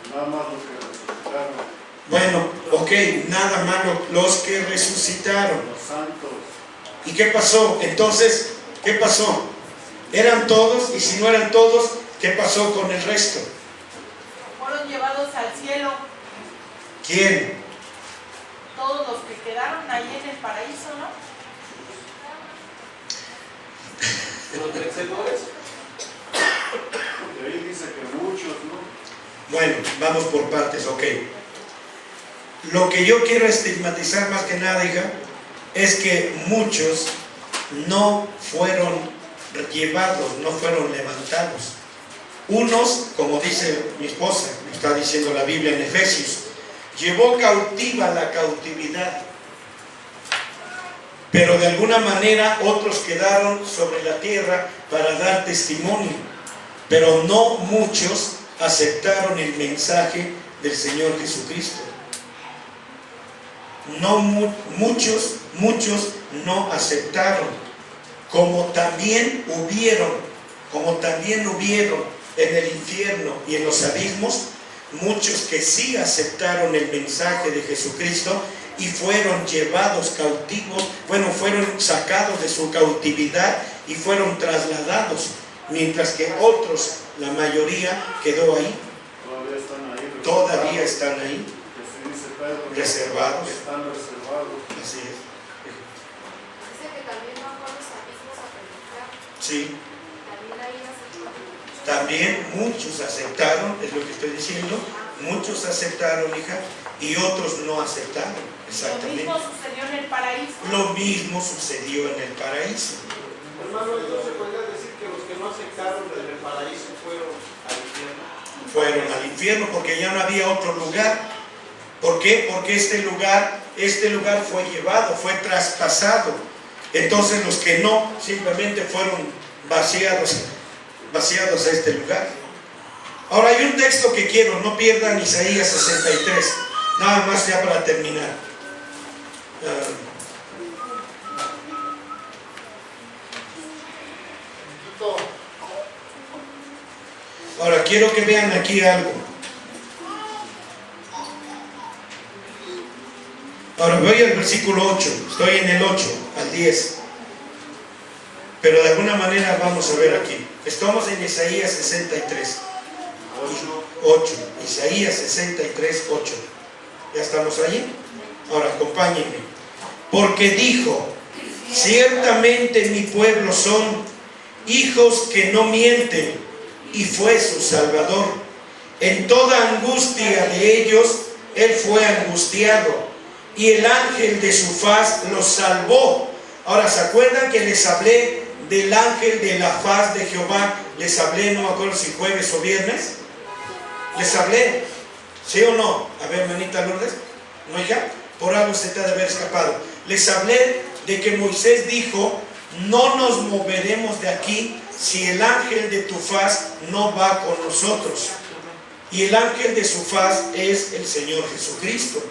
Nada más los que resucitaron. Bueno, ok, nada más los que resucitaron. Los santos. ¿Y qué pasó? Entonces, ¿qué pasó? ¿Eran todos? Y si no eran todos, ¿qué pasó con el resto? Fueron llevados al cielo ¿Quién? todos los que quedaron ahí en el paraíso, ¿no? Los vencedores. De ahí dice que muchos, ¿no? Bueno, vamos por partes, ok. Lo que yo quiero estigmatizar más que nada, hija, es que muchos no fueron llevados, no fueron levantados. Unos, como dice mi esposa, me está diciendo la Biblia en Efesios, llevó cautiva la cautividad. Pero de alguna manera otros quedaron sobre la tierra para dar testimonio. Pero no muchos aceptaron el mensaje del Señor Jesucristo. No muchos no aceptaron. Como también hubieron en el infierno y en los abismos muchos que sí aceptaron el mensaje de Jesucristo y fueron llevados cautivos, fueron sacados de su cautividad y fueron trasladados, mientras que otros, la mayoría, quedó ahí. Todavía están ahí. Reservados. Están reservados. Así es. Dice que también bajó a los abismos a predicar. Sí. También ahí aceptó. También muchos aceptaron, es lo que estoy diciendo, muchos aceptaron, hija, y otros no aceptaron. Exactamente. Lo mismo sucedió en el paraíso. Lo mismo sucedió en el paraíso. Hermano, entonces podría decir que los que no aceptaron en el paraíso fueron al infierno. Fueron al infierno porque ya no había otro lugar. ¿Por qué? Porque este lugar fue llevado, fue traspasado. Entonces los que no, simplemente fueron vaciados a este lugar. Ahora hay un texto que quiero, no pierdan Isaías 63, nada más ya para terminar. Ahora quiero que vean aquí algo. Ahora voy al versículo 8, estoy en el 8 al 10. Pero de alguna manera vamos a ver aquí. Estamos en Isaías 63. 8. Isaías 63, 8. ¿Ya estamos allí? Ahora acompáñenme. Porque dijo: ciertamente mi pueblo son hijos que no mienten, y fue su Salvador. En toda angustia de ellos, él fue angustiado, y el ángel de su faz los salvó. Ahora, ¿se acuerdan que les hablé del ángel de la faz de Jehová? Les hablé, no me acuerdo si jueves o viernes. Les hablé, ¿sí o no? A ver, hermanita Lourdes, ¿no, hija? Por algo se te ha de haber escapado. Les hablé de que Moisés dijo: no nos moveremos de aquí si el ángel de tu faz no va con nosotros. Y el ángel de su faz es el Señor Jesucristo.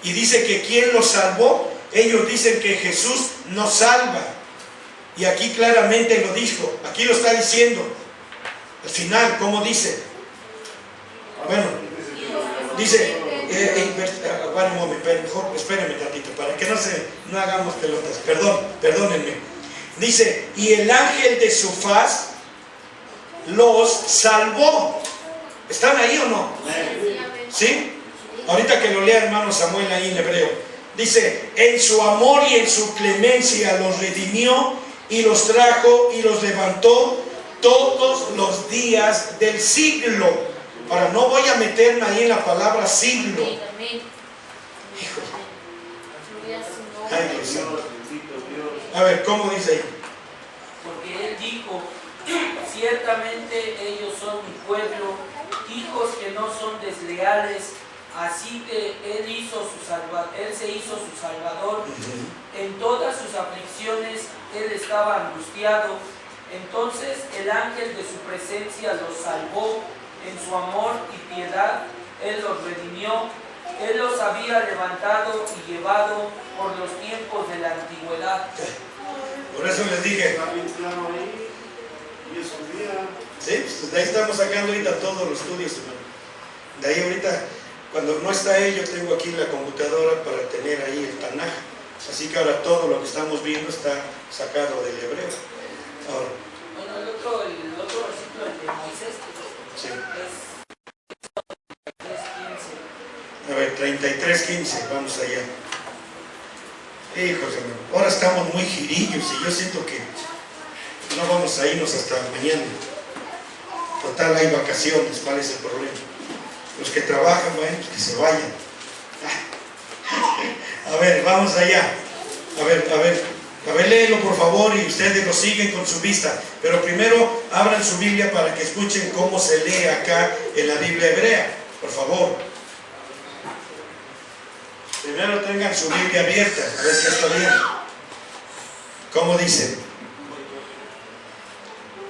Y dice que ¿quién los salvó? Ellos dicen que Jesús nos salva. Y aquí claramente lo dijo. Aquí lo está diciendo. Al final, ¿cómo dice? Bueno, dice, bueno, un momento, mejor espérenme tantito, para que no hagamos pelotas. Perdónenme. Dice, y el ángel de su faz los salvó. ¿Están ahí o no? ¿Sí? Ahorita que lo lea hermano Samuel ahí en hebreo. Dice, en su amor y en su clemencia los redimió y los trajo y los levantó todos los días del siglo. Ahora, no voy a meterme ahí en la palabra siglo. Amén. Hijo, Gloria a su nombre. ay, Dios santo. Dios, bendito Dios. A ver, ¿cómo dice ahí? Porque él dijo, ciertamente ellos son mi pueblo, hijos que no son desleales, así que él se hizo su salvador. En todas sus aflicciones él estaba angustiado. Entonces el ángel de su presencia los salvó. En su amor y piedad él los redimió. Él los había levantado y llevado por los tiempos de la antigüedad. Por eso les dije, Está bien claro ahí. Y es un día. sí, pues de ahí estamos sacando ahorita todos los estudios, hermano. De ahí ahorita, cuando no está él, yo tengo aquí la computadora para tener ahí el Tanaj. Así que ahora todo lo que estamos viendo está sacado del hebreo. Ahora, Bueno, el otro versículo, el de Moisés, sí. es 3:15. A ver, 33:15, vamos allá. Hijos, hermano, ahora estamos muy girillos y yo siento que no vamos a irnos hasta mañana. Total, hay vacaciones, ¿cuál es el problema? Los que trabajan, bueno, pues que se vayan. A ver, vamos allá. A ver, léelo por favor y ustedes lo siguen con su vista. Pero primero abran su Biblia para que escuchen cómo se lee acá en la Biblia hebrea. Por favor. Primero tengan su Biblia abierta, a ver si está bien. ¿Cómo dice?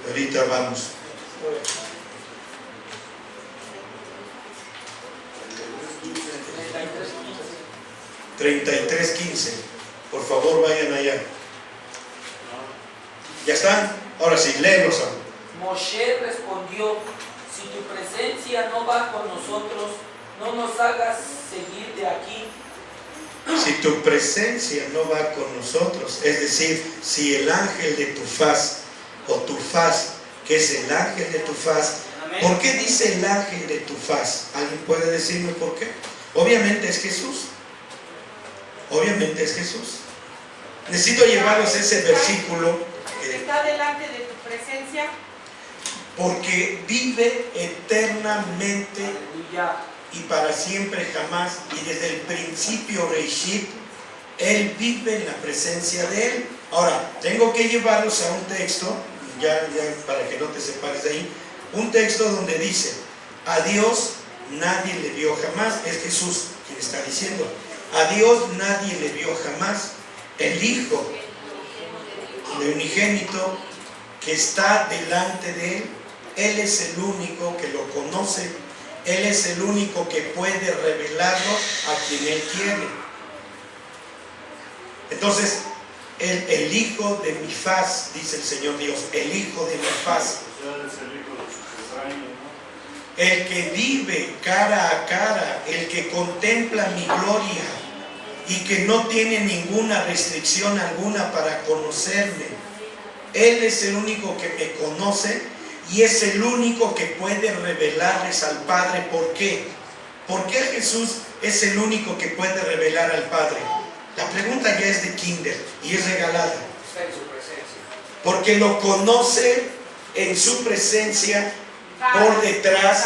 Ahorita vamos. 33:15. Por favor, vayan allá. ¿Ya están? Ahora sí, léelos. Moshe respondió, si tu presencia no va con nosotros, no nos hagas seguir de aquí. Si tu presencia no va con nosotros, es decir, si el ángel de tu faz, o tu faz, que es el ángel de tu faz, ¿por qué dice el ángel de tu faz? ¿Alguien puede decirme por qué? Obviamente es Jesús. Obviamente es Jesús. Necesito llevarlos a ese versículo. Está delante de tu presencia. Porque vive eternamente Aleluya. y para siempre jamás, y desde el principio Reishit, Él vive en la presencia de Él. Ahora, tengo que llevarlos a un texto, ya para que no te separes de ahí, un texto donde dice, a Dios nadie le vio jamás, es Jesús quien está diciendo, a Dios nadie le vio jamás, el Hijo de unigénito que está delante de Él, Él es el único que lo conoce, Él es el único que puede revelarlo a quien Él quiere. Entonces, el Hijo de mi faz, dice el Señor Dios, el Hijo de mi faz, Es el hijo de sus extraños, ¿no? el que vive cara a cara, el que contempla mi gloria y que no tiene ninguna restricción alguna para conocerme. Él es el único que me conoce y es el único que puede revelarles al Padre. ¿Por qué? ¿Por qué Jesús es el único que puede revelar al Padre? La pregunta ya es de kinder y es regalada. Está en su presencia. Porque lo conoce en su presencia, por detrás,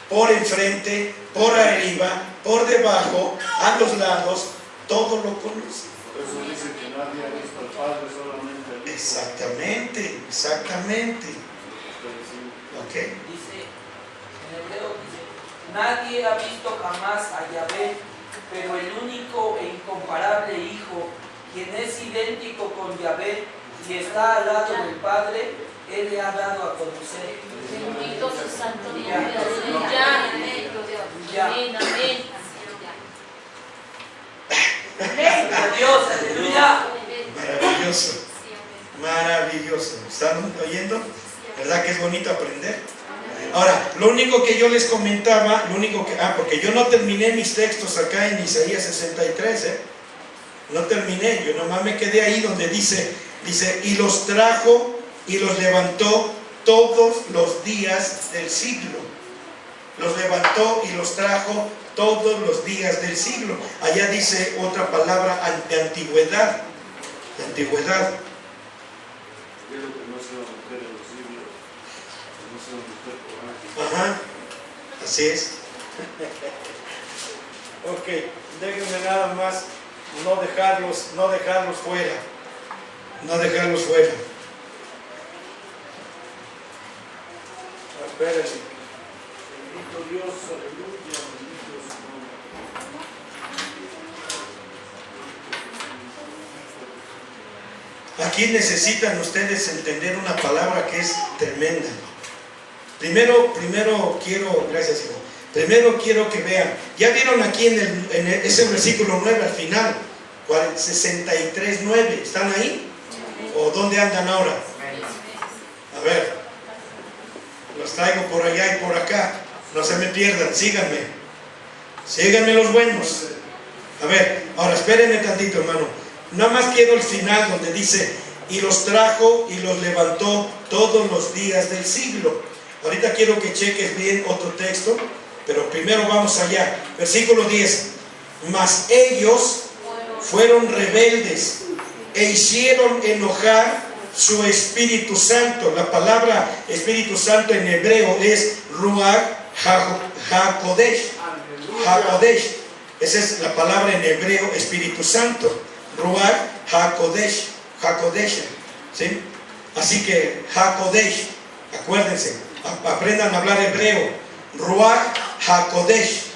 por enfrente, por arriba, por debajo, a los lados, todo lo conoce. Por eso dice que nadie ha visto al Padre, solamente el Hijo. Exactamente, exactamente. ¿Ok? Dice, en hebreo dice, nadie ha visto jamás a Yahvé, pero el único e incomparable Hijo, quien es idéntico con Yahvé y está al lado del Padre, Él le ha dado a conocer. Bendito su santo nombre. Ya. Aleluya. Ya. Amén, amén. ¡Gloria a Dios! ¡Aleluya! Maravilloso, maravilloso. ¿Están oyendo? ¿Verdad que es bonito aprender? Ahora, lo único que yo les comentaba, porque yo no terminé mis textos acá en Isaías 63, no terminé, yo nomás me quedé ahí donde dice, y los trajo y los levantó todos los días del siglo. Los levantó y los trajo todos los días del siglo. Allá dice otra palabra de antigüedad. De antigüedad. quiero que no sea mujer en los siglos, que no sea mujer por ángel. Ajá, así es. Ok, déjenme nada más no dejarlos fuera. No dejarlos fuera. Espérense. Bendito Dios, aleluya, bendito su nombre. Aquí necesitan ustedes entender una palabra que es tremenda. Primero quiero, gracias hijo, primero quiero que vean, ya vieron aquí en ese versículo 9 al final, 63:9, ¿están ahí? ¿O dónde andan ahora? A ver, los traigo por allá y por acá, no se me pierdan, síganme los buenos. A ver, ahora espérenme tantito, hermano. Nada más quiero el final donde dice, y los trajo y los levantó todos los días del siglo. Ahorita quiero que cheques bien otro texto, pero primero vamos allá. Versículo 10. Mas ellos fueron rebeldes e hicieron enojar su Espíritu Santo. La palabra Espíritu Santo en hebreo es Ruach HaKodesh. HaKodesh. Esa es la palabra en hebreo Espíritu Santo. Ruach HaKodesh. HaKodesh. ¿Sí? Así que HaKodesh, acuérdense, aprendan a hablar hebreo. Ruach HaKodesh.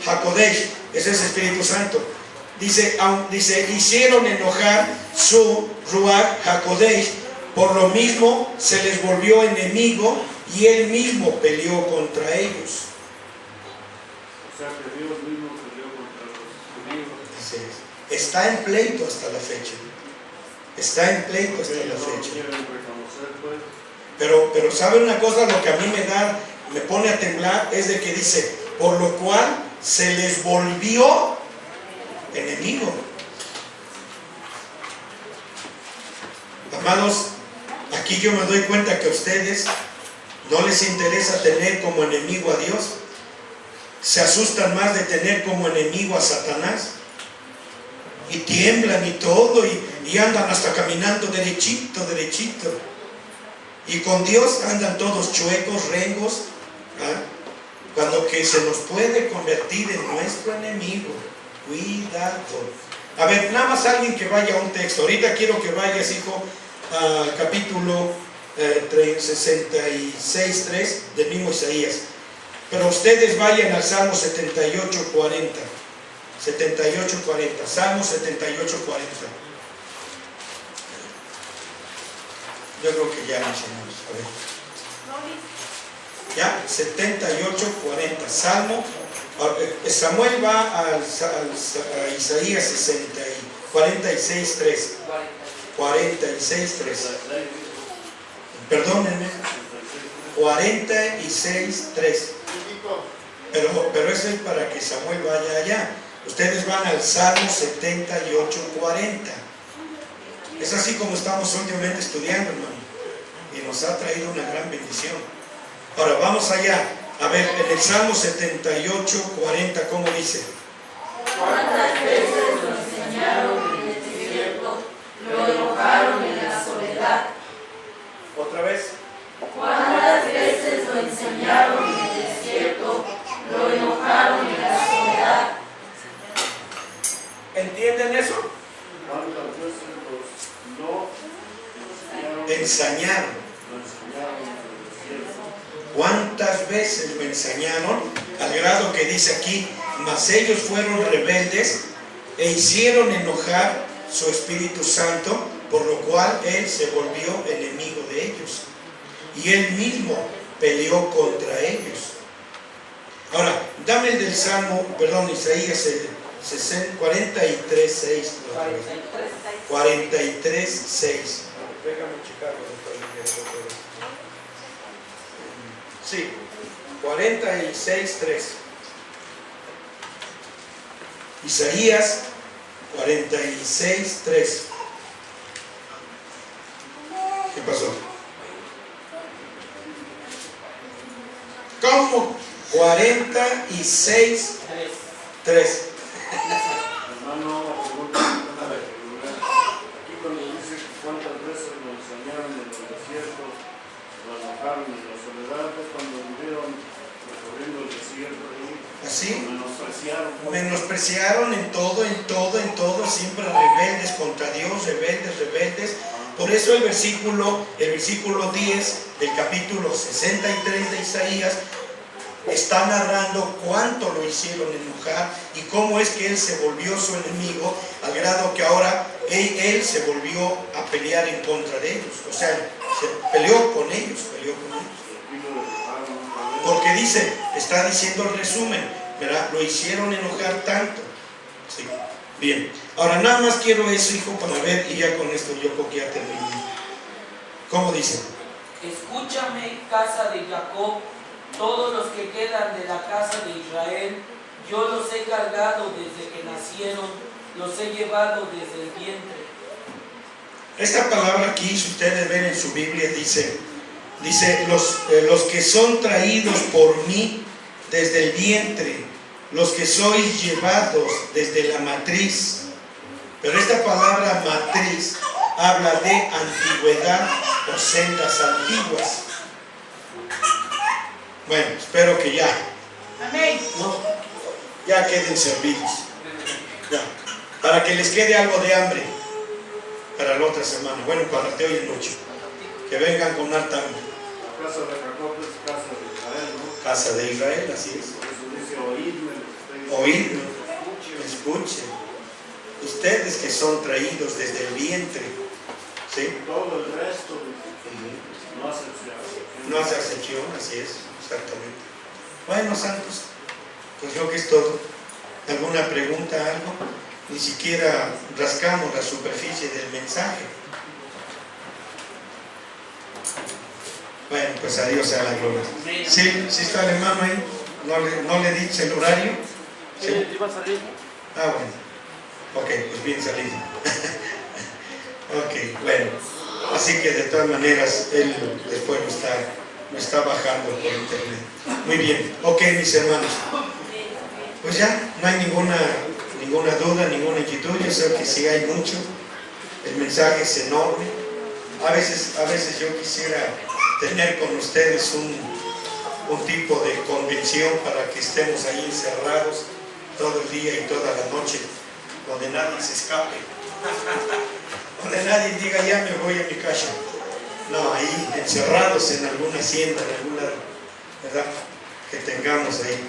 HaKodesh, ese es Espíritu Santo. Dice, hicieron enojar su Ruach HaKodesh, por lo mismo se les volvió enemigo y él mismo peleó contra ellos. O sea que Dios mismo peleó contra los enemigos. Así es. Está en pleito hasta la fecha. Está en pleito hasta la fecha. Pero ¿saben una cosa? Lo que a mí me pone a temblar es de que dice, por lo cual se les volvió enemigo. Amados, aquí yo me doy cuenta que a ustedes no les interesa tener como enemigo a Dios. Se asustan más de tener como enemigo a Satanás. Y tiemblan y todo, y andan hasta caminando derechito. Y con Dios andan todos chuecos, rengos, ¿ah? Cuando que se nos puede convertir en nuestro enemigo. Cuidado. A ver, nada más alguien que vaya a un texto. Ahorita quiero que vayas, hijo, al capítulo 66:3 del mismo Isaías. Pero ustedes vayan al Salmo 78:40. 78:40. Salmo 78:40. Yo creo que ya lo enseñamos. A ver. Ya, 78:40. Salmo. Samuel va a Isaías 46:3. 46:3. Perdónenme. 46:3. Pero eso es para que Samuel vaya allá. Ustedes van al Salmo 78:40. Es así como estamos últimamente estudiando, hermano. Y nos ha traído una gran bendición. Ahora vamos allá. A ver, en el Salmo 78:40, ¿cómo dice? ¿Cuántas veces lo enseñaron en el desierto, lo enojaron en la soledad? ¿Otra vez? ¿Cuántas veces lo enseñaron en el desierto, lo enojaron en la soledad? ¿Entienden eso? ¿Cuántas veces lo Ensañaron. ¿Cuántas veces lo ensañaron? Al grado que dice aquí, mas ellos fueron rebeldes e hicieron enojar su Espíritu Santo, por lo cual él se volvió enemigo de ellos. Y él mismo peleó contra ellos. Ahora, dame el del Salmo, perdón, Isaías 43:6. 43:6. Déjame checarlo. Sí, 46:3. Isaías 46:3. ¿Qué pasó? ¿Cómo? 46:3. Hermano, pregunta, aquí cuando dice cuántas veces lo enseñaron lo alojaron en la soledad, es cuando vivieron recorriendo el desierto ahí, Así. lo menospreciaron. Menospreciaron en todo, siempre rebeldes contra Dios, rebeldes. Por eso el versículo 10 del capítulo 63 de Isaías está narrando cuánto lo hicieron enojar y cómo es que él se volvió su enemigo, al grado que ahora él se volvió a pelear en contra de ellos. O sea, se peleó con ellos. Porque dice, está diciendo el resumen, ¿verdad? Lo hicieron enojar tanto. Sí. Bien. Ahora nada más quiero eso, hijo, para ver, y ya con esto yo creo que ya termino. ¿Cómo dice? Escúchame, casa de Jacob, todos los que quedan de la casa de Israel, yo los he cargado desde que nacieron, los he llevado desde el vientre. Esta palabra aquí, si ustedes ven en su Biblia, dice los que son traídos por mí desde el vientre, los que sois llevados desde la matriz. Pero esta palabra matriz habla de antigüedad o sendas antiguas. Bueno, espero que ya, Amén. ¿no? Ya queden servidos. Ya. Para que les quede algo de hambre para la otra semana. Bueno, para de hoy en noche. Que vengan con harta hambre. La casa de Jacob es casa de Israel, ¿no? Casa de Israel, así es. Por eso dice oídme, Oídme, escuchen. Ustedes que son traídos desde el vientre, ¿sí? todo el resto no hace excepción. No hace excepción, así es, exactamente. Bueno, santos, pues creo que es todo. ¿Alguna pregunta, algo? Ni siquiera rascamos la superficie del mensaje. Bueno, pues a Dios sea la gloria. ¿Sí? ¿Sí está el hermano ahí? ¿No le dice el horario? ¿Sí? ¿Iba a salir? Ah, bueno. Ok, pues bien salido. Ok, bueno. Así que de todas maneras, él después lo está bajando por internet. Muy bien. Ok, mis hermanos. Pues ya, no hay ninguna duda, ninguna inquietud. Yo sé que sí hay mucho. El mensaje es enorme. A veces yo quisiera tener con ustedes un tipo de convención para que estemos ahí encerrados todo el día y toda la noche, donde nadie se escape, donde nadie diga ya me voy a mi casa. No, ahí encerrados en alguna hacienda, en alguna, ¿verdad? Que tengamos ahí.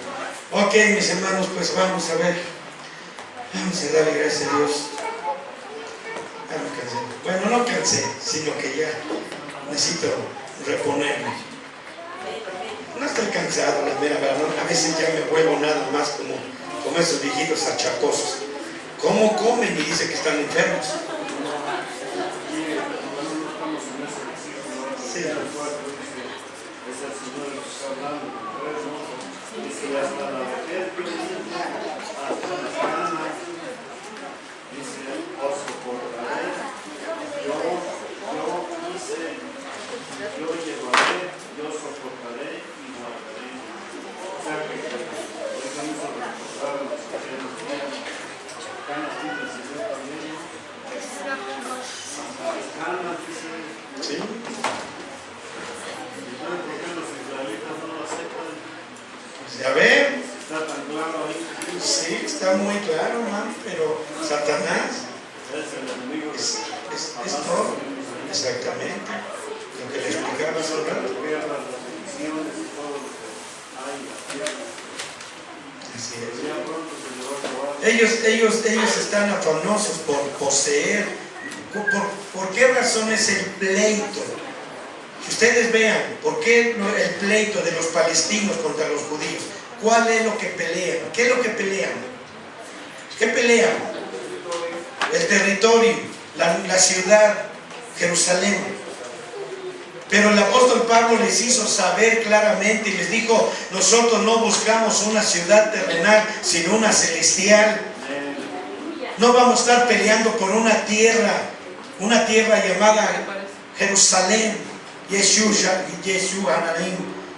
Ok, mis hermanos, pues vamos a ver. Vamos a darle gracias a Dios. Ya me cansé. Bueno, no cansé, sino que ya necesito reponerme. No estoy cansado, la mera verdad. A veces ya me vuelvo nada más como esos viejitos achacosos. ¿Cómo comen? Y dicen que están enfermos. Sí. Es el Señor que está hablando con tres, ¿no? Dice hasta la vejez, hasta las canas, dice, os soportaré, yo llevaré, yo soportaré y guardaré. O sea que dejamos a recordar los ancianos días, canas dice el Señor también, hasta las canas dice. Sí. ¿Por qué los israelitas no lo aceptan? Pues ya ven. Está tan claro ahí. Sí, está muy claro, man, pero Satanás Es el enemigo. es todo. Exactamente. Lo que le explicaba hace un rato. Guerras, las divisiones y todo lo que hay en la tierra. Así Pero es. ya pronto se le va a acabar. Ellos están afanosos por poseer. ¿Por qué razón es el pleito? Si ustedes vean, ¿por qué el pleito de los palestinos contra los judíos? ¿Cuál es lo que pelean? ¿Qué es lo que pelean? ¿Qué pelean? El territorio, la ciudad, Jerusalén. Pero el apóstol Pablo les hizo saber claramente y les dijo, nosotros no buscamos una ciudad terrenal, sino una celestial. No vamos a estar peleando por una tierra llamada Jerusalén, Yeshua,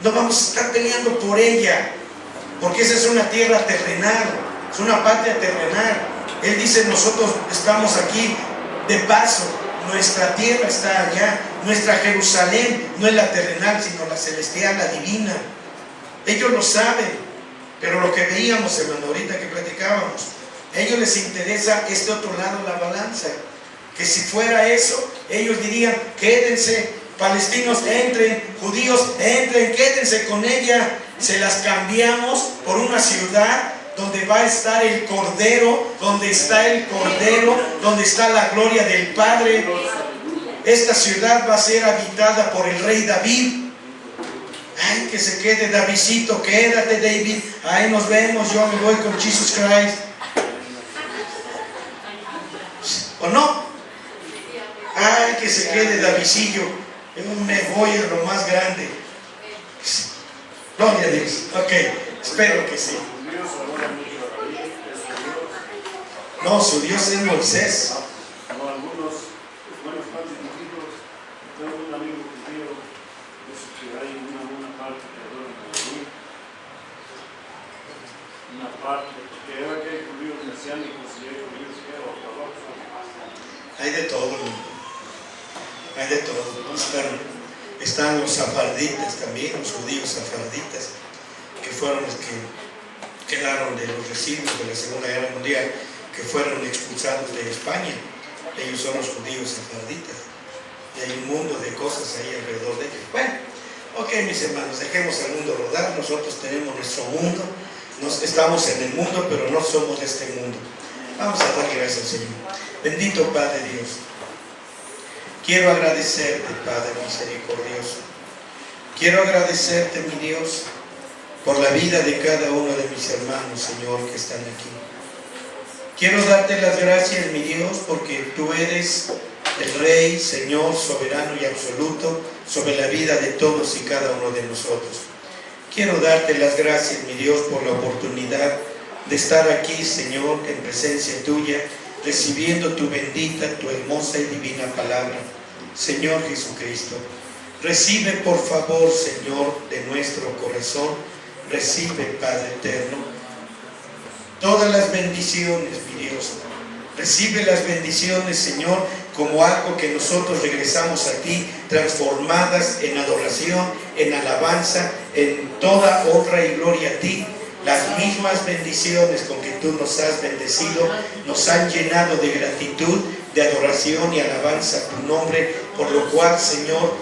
no vamos a estar peleando por ella, porque esa es una tierra terrenal, es una patria terrenal. Él dice, nosotros estamos aquí de paso, nuestra tierra está allá, nuestra Jerusalén no es la terrenal, sino la celestial, la divina. Ellos lo saben, pero lo que veíamos, hermano, ahorita que platicábamos, a ellos les interesa este otro lado, la balanza. Que si fuera eso, ellos dirían, quédense, palestinos entren, judíos entren, quédense con ella. Se las cambiamos por una ciudad donde va a estar el Cordero, donde está el Cordero, donde está la gloria del Padre. Esta ciudad va a ser habitada por el rey David. Ay, que se quede Davidcito, quédate David, ahí nos vemos, yo me voy con Jesus Christ. ¿O no? Ay, que se quede Davidcillo, yo me voy a lo más grande. Gloria a Dios. Ok, espero que sí. No, su Dios es Moisés. No, algunos están divididos. Tengo un amigo judío, dice que hay una parte que adoran a David, una parte, porque era que hay judíos mesiánicos y hay judíos que eran ortodoxos. Hay de todo, hay de todo. Están los safarditas también, los judíos safarditas, que fueron los que quedaron de los residuos de la Segunda Guerra Mundial, que fueron expulsados de España. Ellos son los judíos safarditas. Y hay un mundo de cosas ahí alrededor de ellos. Bueno, ok, mis hermanos, dejemos al mundo rodar. Nosotros tenemos nuestro mundo. Estamos en el mundo, pero no somos de este mundo. Vamos a dar gracias al Señor. Bendito Padre Dios. Quiero agradecerte, Padre misericordioso. Quiero agradecerte, mi Dios, por la vida de cada uno de mis hermanos, Señor, que están aquí. Quiero darte las gracias, mi Dios, porque tú eres el Rey, Señor, soberano y absoluto sobre la vida de todos y cada uno de nosotros. Quiero darte las gracias, mi Dios, por la oportunidad de estar aquí, Señor, en presencia tuya, recibiendo tu bendita, tu hermosa y divina palabra. Señor Jesucristo, recibe por favor, Señor, de nuestro corazón, recibe, Padre eterno, todas las bendiciones, mi Dios. Recibe las bendiciones, Señor, como algo que nosotros regresamos a ti, transformadas en adoración, en alabanza, en toda honra y gloria a ti. Las mismas bendiciones con que tú nos has bendecido nos han llenado de gratitud, de adoración y alabanza a tu nombre, por lo cual, Señor,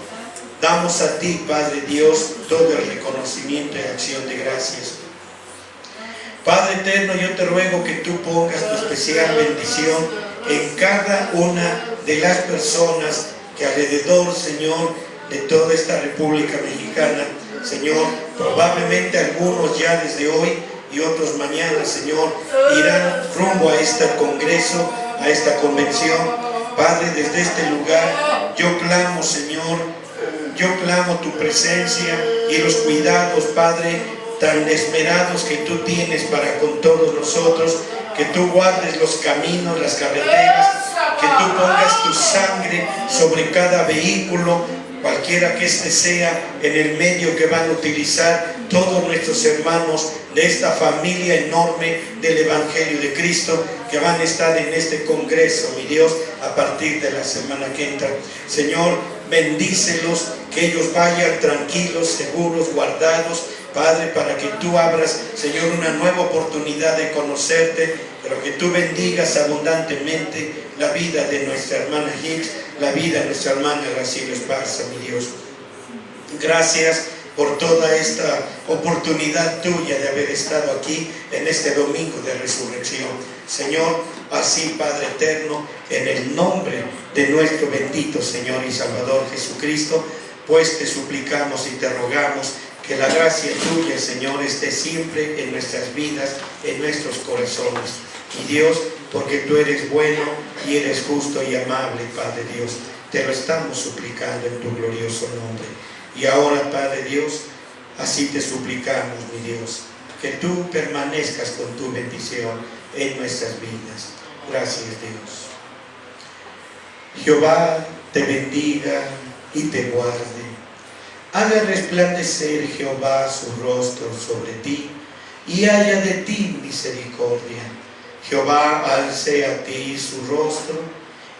damos a ti, Padre Dios, todo el reconocimiento y acción de gracias. Padre eterno, yo te ruego que tú pongas tu especial bendición en cada una de las personas que alrededor, Señor, de toda esta República Mexicana, Señor, probablemente algunos ya desde hoy y otros mañana, Señor, irán rumbo a este congreso, a esta convención. Padre, desde este lugar, yo clamo, Señor, yo clamo tu presencia y los cuidados, Padre, tan esperados que tú tienes para con todos nosotros, que tú guardes los caminos, las carreteras, que tú pongas tu sangre sobre cada vehículo, cualquiera que este sea, en el medio que van a utilizar todos nuestros hermanos de esta familia enorme del Evangelio de Cristo, que van a estar en este congreso, mi Dios, a partir de la semana que entra. Señor, bendícelos, que ellos vayan tranquilos, seguros, guardados, Padre, para que tú abras, Señor, una nueva oportunidad de conocerte, pero que tú bendigas abundantemente la vida de nuestra hermana Hicks, la vida de nuestra hermana Graciela Esparza, mi Dios. Gracias por toda esta oportunidad tuya de haber estado aquí en este domingo de resurrección. Señor, así, Padre eterno, en el nombre de nuestro bendito Señor y Salvador Jesucristo, pues te suplicamos y te rogamos que la gracia tuya, Señor, esté siempre en nuestras vidas, en nuestros corazones. Y Dios, porque tú eres bueno y eres justo y amable, Padre Dios, te lo estamos suplicando en tu glorioso nombre. Y ahora, Padre Dios, así te suplicamos, mi Dios, que tú permanezcas con tu bendición en nuestras vidas. Gracias, Dios. Jehová te bendiga y te guarde. Haga resplandecer Jehová su rostro sobre ti y haya de ti misericordia. Jehová alce a ti su rostro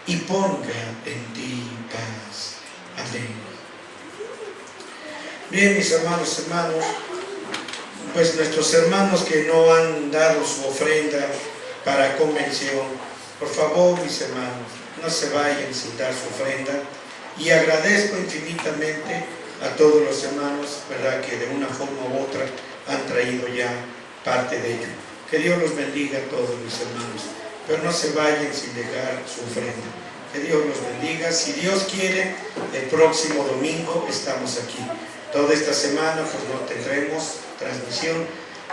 y ponga en ti paz. Amén. Bien, mis hermanos, pues nuestros hermanos que no han dado su ofrenda para convención, por favor, mis hermanos, no se vayan sin dar su ofrenda. Y agradezco infinitamente a todos los hermanos, ¿verdad?, que de una forma u otra han traído ya parte de ello. Que Dios los bendiga a todos mis hermanos, pero no se vayan sin dejar su ofrenda. Que Dios los bendiga. Si Dios quiere, el próximo domingo estamos aquí. Toda esta semana pues no tendremos transmisión,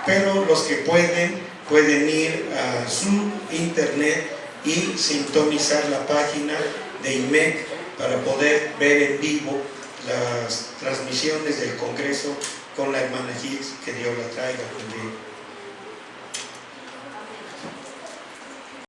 pero los que pueden ir a su internet y sintonizar la página de IMEC para poder ver en vivo las transmisiones del Congreso con la hermana Gils. Que Dios la traiga también.